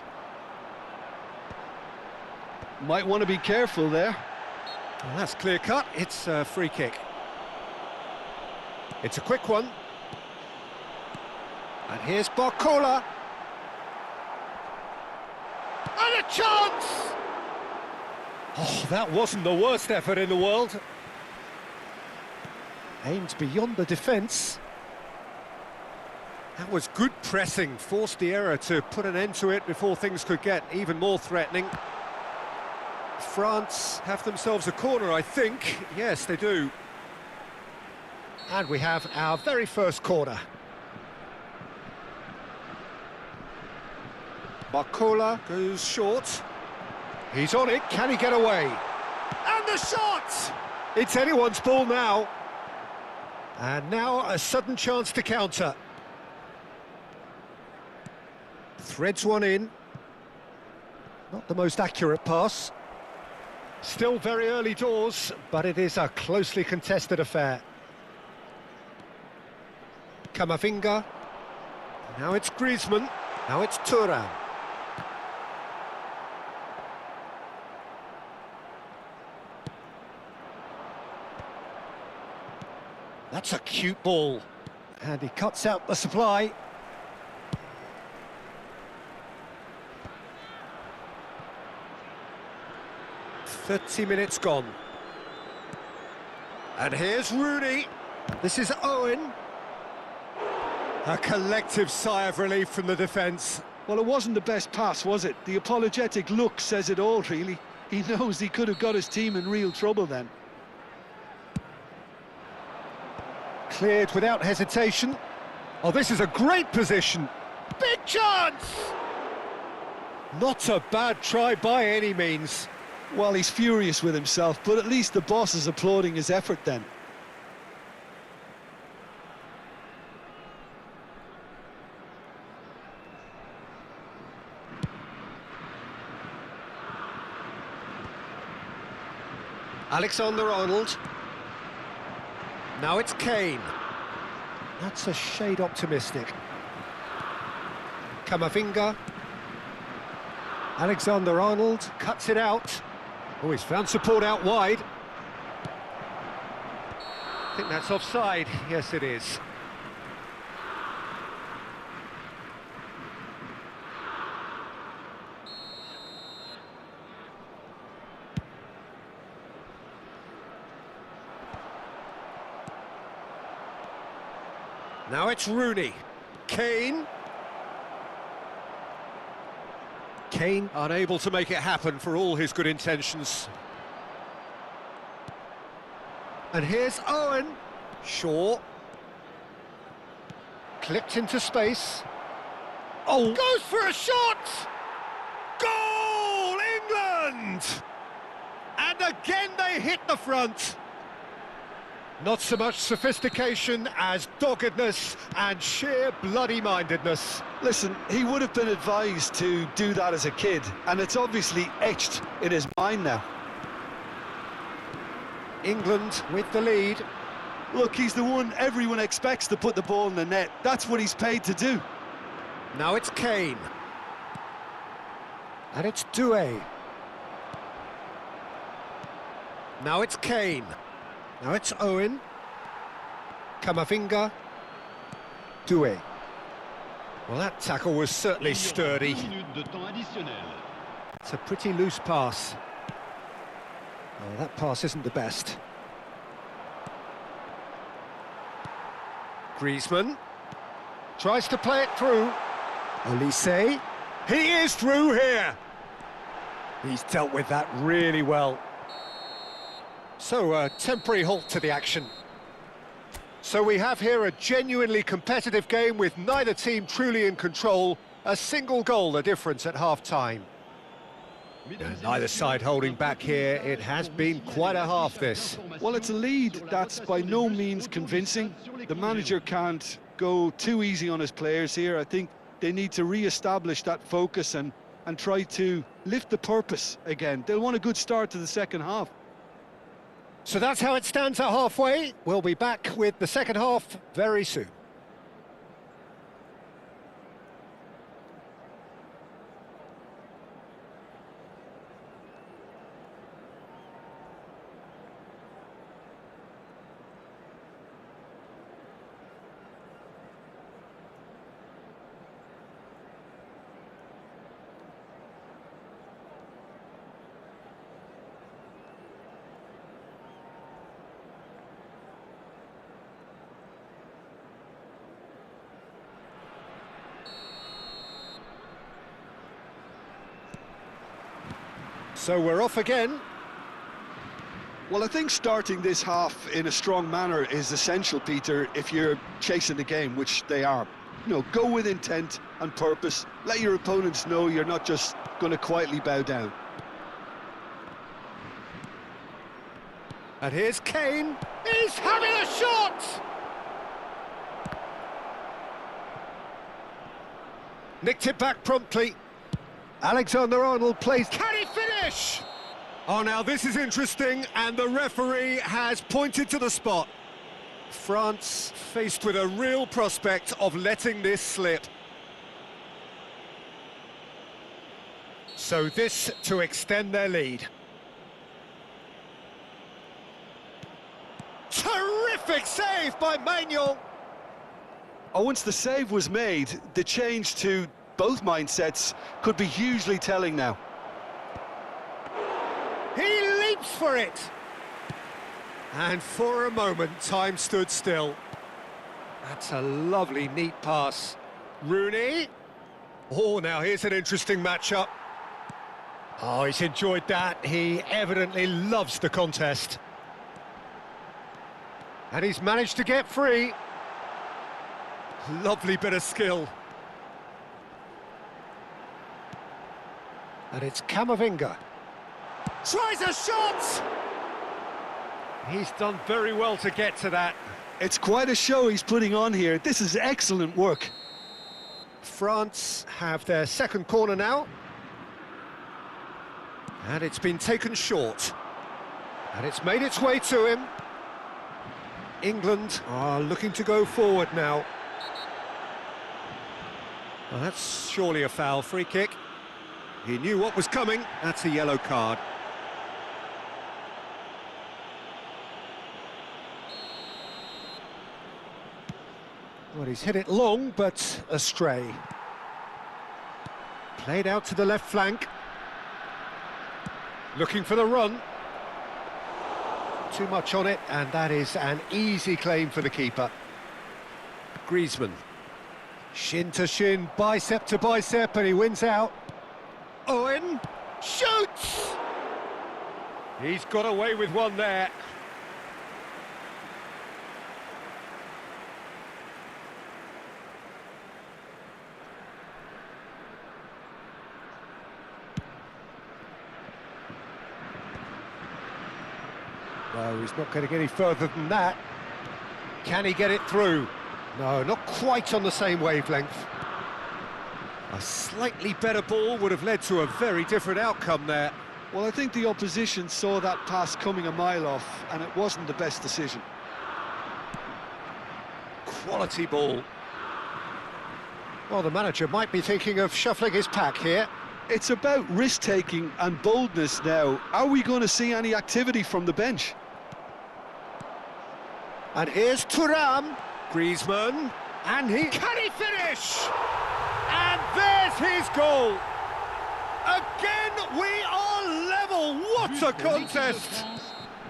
Might want to be careful there. Well, that's clear cut. It's a free kick. It's a quick one. And here's Barcola. And a chance! Oh, that wasn't the worst effort in the world. Aimed beyond the defence. That was good pressing, forced the error to put an end to it before things could get even more threatening. France have themselves a corner, I think. Yes, they do. And we have our very first corner. Barcola goes short. He's on it, can he get away? And the shot! It's anyone's ball now. And now a sudden chance to counter. Threads one in. Not the most accurate pass. Still very early doors, but it is a closely contested affair. Camavinga. Now it's Griezmann. Now it's Thuram. That's a cute ball. And he cuts out the supply. "30 minutes gone. And here's Rooney. This is Owen. A collective sigh of relief from the defence. Well, it wasn't the best pass, was it? The apologetic look says it all, really. He knows he could have got his team in real trouble then. Cleared without hesitation. Oh, this is a great position. Big chance! Not a bad try by any means. Well, he's furious with himself, but at least the boss is applauding his effort then. Alexander-Arnold. Now it's Kane. That's a shade optimistic. Camavinga. Alexander-Arnold cuts it out. Oh, he's found support out wide. I think that's offside. Yes, it is. Now it's Rooney. Kane. Kane unable to make it happen for all his good intentions. And here's Owen. Shaw. Clipped into space. Oh! Goes for a shot! Goal! England! And again they hit the front. Not so much sophistication as doggedness and sheer bloody-mindedness. Listen, he would have been advised to do that as a kid, and it's obviously etched in his mind now. England with the lead. Look, he's the one everyone expects to put the ball in the net. That's what he's paid to do. Now it's Kane. And it's Doué. Now it's Kane. Now it's Owen. Camavinga. Doué. Well, that tackle was certainly sturdy. It's a pretty loose pass. Oh, that pass isn't the best. Griezmann. Tries to play it through. Olise. He is through here. He's dealt with that really well. So, a temporary halt to the action. So we have here a genuinely competitive game with neither team truly in control. A single goal the difference at half-time. Neither side holding back here. It has been quite a half, this. Well, it's a lead that's by no means convincing. The manager can't go too easy on his players here. I think they need to re-establish that focus and try to lift the purpose again. They'll want a good start to the second half. So that's how it stands at halfway. We'll be back with the second half very soon. So we're off again. Well, I think starting this half in a strong manner is essential, Peter, if you're chasing the game, which they are. You know, go with intent and purpose. Let your opponents know you're not just going to quietly bow down. And here's Kane. He's having a shot! Nicked it back promptly. Alexander-Arnold plays. Can he finish? Oh, now this is interesting, and the referee has pointed to the spot. France faced with a real prospect of letting this slip. So this to extend their lead. Terrific save by Maignan. Oh, once the save was made, the change to both mindsets could be hugely telling now. He leaps for it. And for a moment, time stood still. That's a lovely, neat pass. Rooney. Oh, now here's an interesting matchup. Oh, he's enjoyed that. He evidently loves the contest. And he's managed to get free. Lovely bit of skill. And it's Camavinga. Tries a shot! He's done very well to get to that. It's quite a show he's putting on here. This is excellent work. France have their second corner now. And it's been taken short. And it's made its way to him. England are looking to go forward now. Well, that's surely a foul. Free kick. He knew what was coming. That's a yellow card. Well, he's hit it long, but astray. Played out to the left flank. Looking for the run. Too much on it, and that is an easy claim for the keeper. Griezmann. Shin to shin, bicep to bicep, and he wins out. Owen shoots! He's got away with one there. No, he's not going to get any further than that. Can he get it through? No, not quite on the same wavelength. A slightly better ball would have led to a very different outcome there. Well, I think the opposition saw that pass coming a mile off, and it wasn't the best decision. Quality ball. Well, the manager might be thinking of shuffling his pack here. It's about risk-taking and boldness now. Are we going to see any activity from the bench? And here's Thuram. Griezmann. And can he finish? And there's his goal. Again, we are level. What a contest!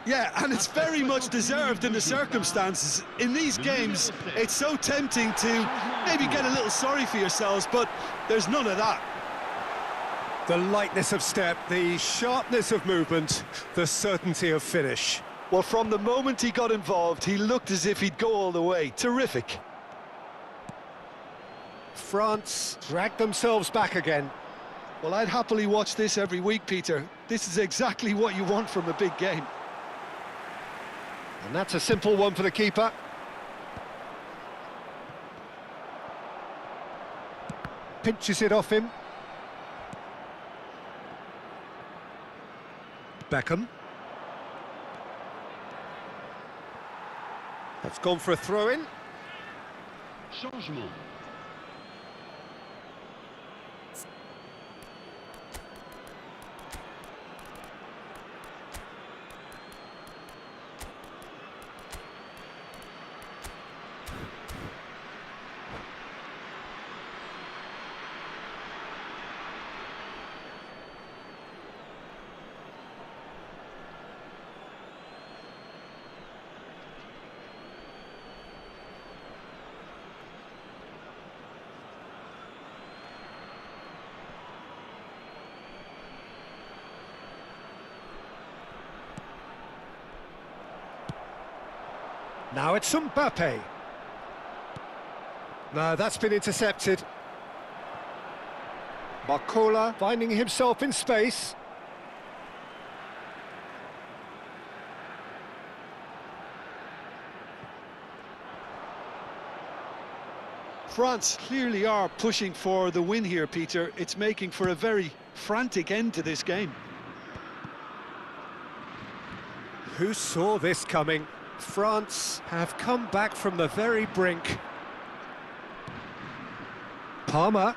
Yeah, and it's very much deserved in the circumstances. In these games, it's so tempting to maybe get a little sorry for yourselves, but there's none of that. The lightness of step, the sharpness of movement, the certainty of finish. Well, from the moment he got involved, he looked as if he'd go all the way. Terrific. France dragged themselves back again. Well, I'd happily watch this every week, Peter. This is exactly what you want from a big game. And that's a simple one for the keeper. Pinches it off him. Beckham. That's gone for a throw-in. Changement. Now it's Mbappe. No, that's been intercepted. Barcola finding himself in space. France clearly are pushing for the win here, Peter. It's making for a very frantic end to this game. Who saw this coming? France have come back from the very brink. Palmer.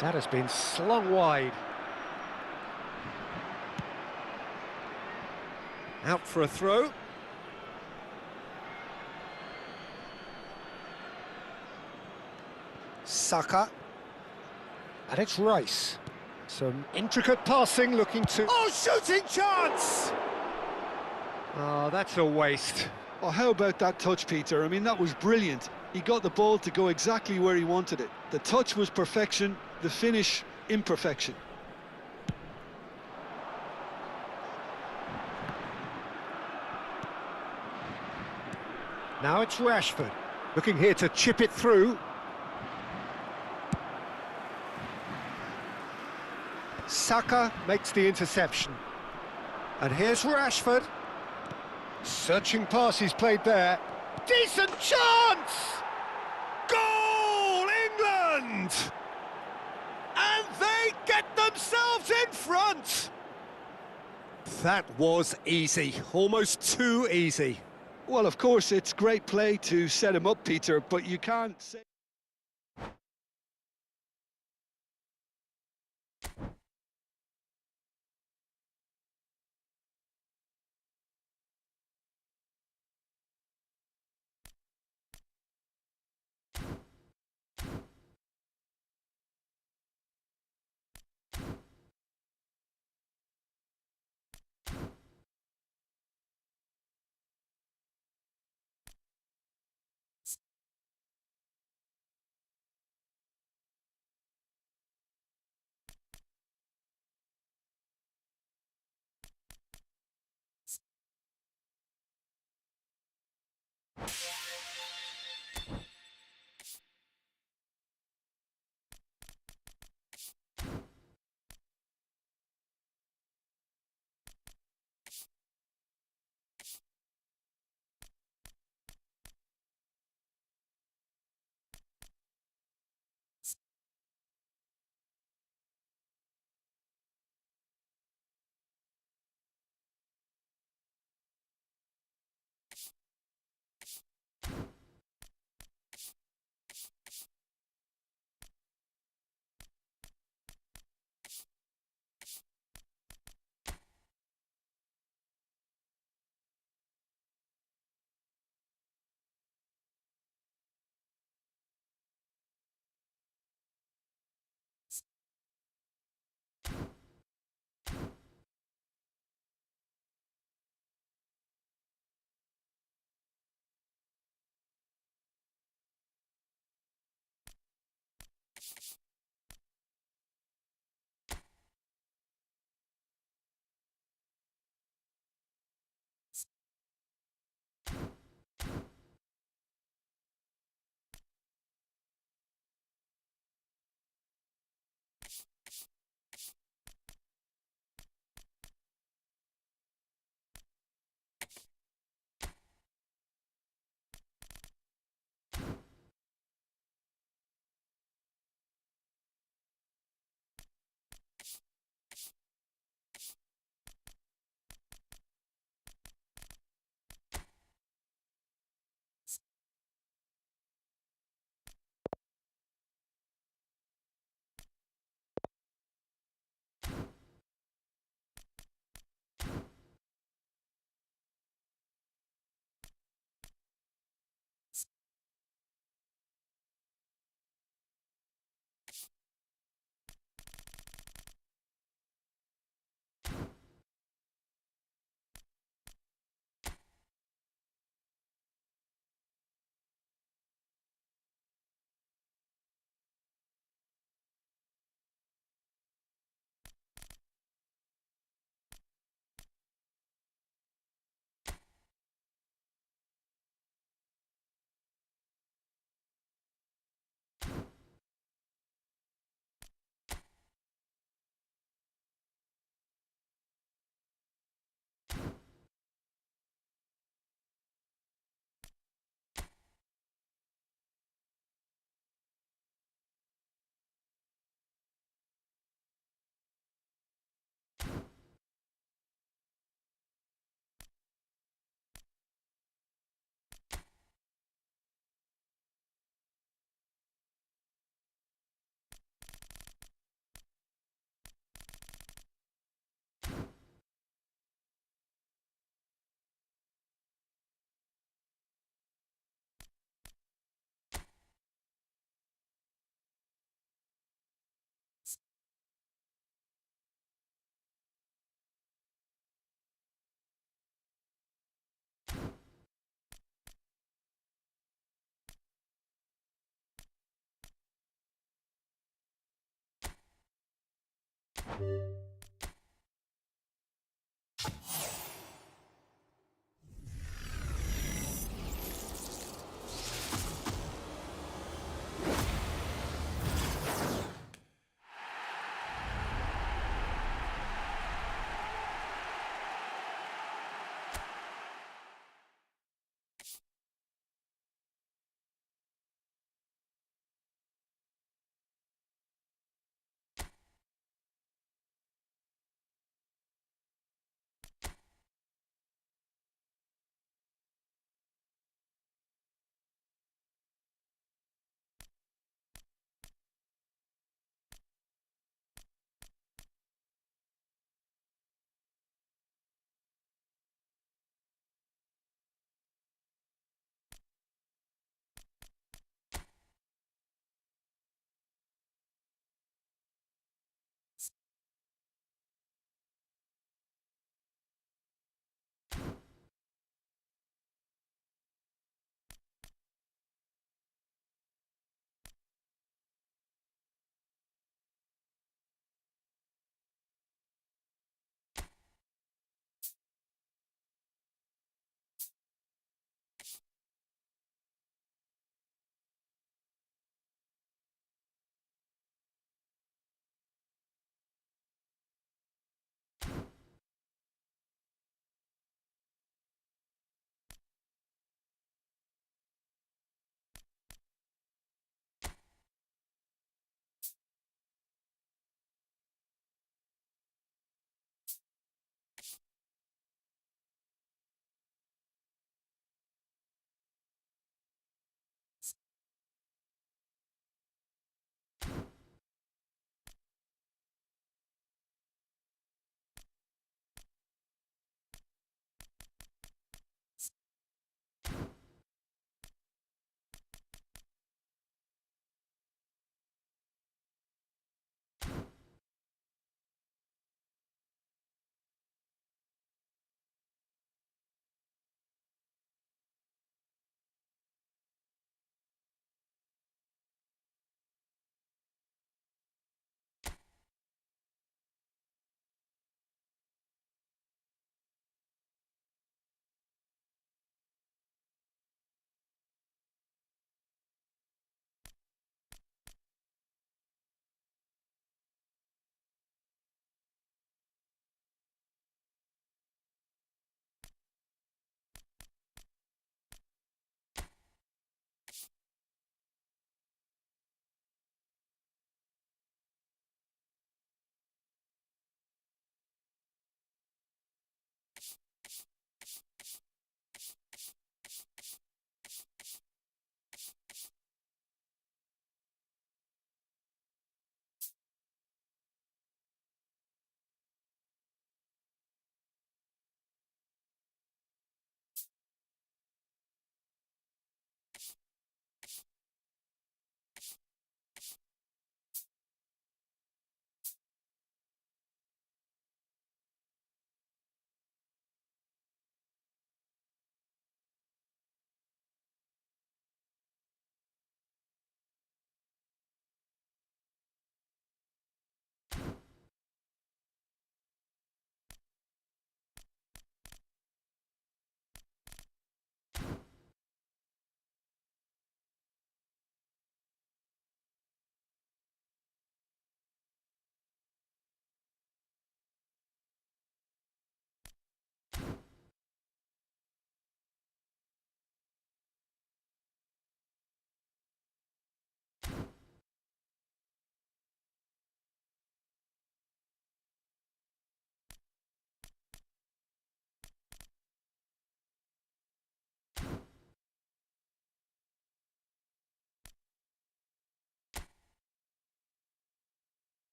That has been slung wide. Out for a throw. Saka. And it's Rice. Some intricate passing looking to... Oh, shooting chance! Oh, that's a waste. Oh, how about that touch, Peter? I mean, that was brilliant. He got the ball to go exactly where he wanted it. The touch was perfection, the finish, imperfection. Now it's Rashford, looking here to chip it through. Saka makes the interception. And here's Rashford. Searching pass he's played there. Decent chance! Goal, England! And they get themselves in front! That was easy, almost too easy. Well, of course, it's great play to set him up, Peter, but you can't say...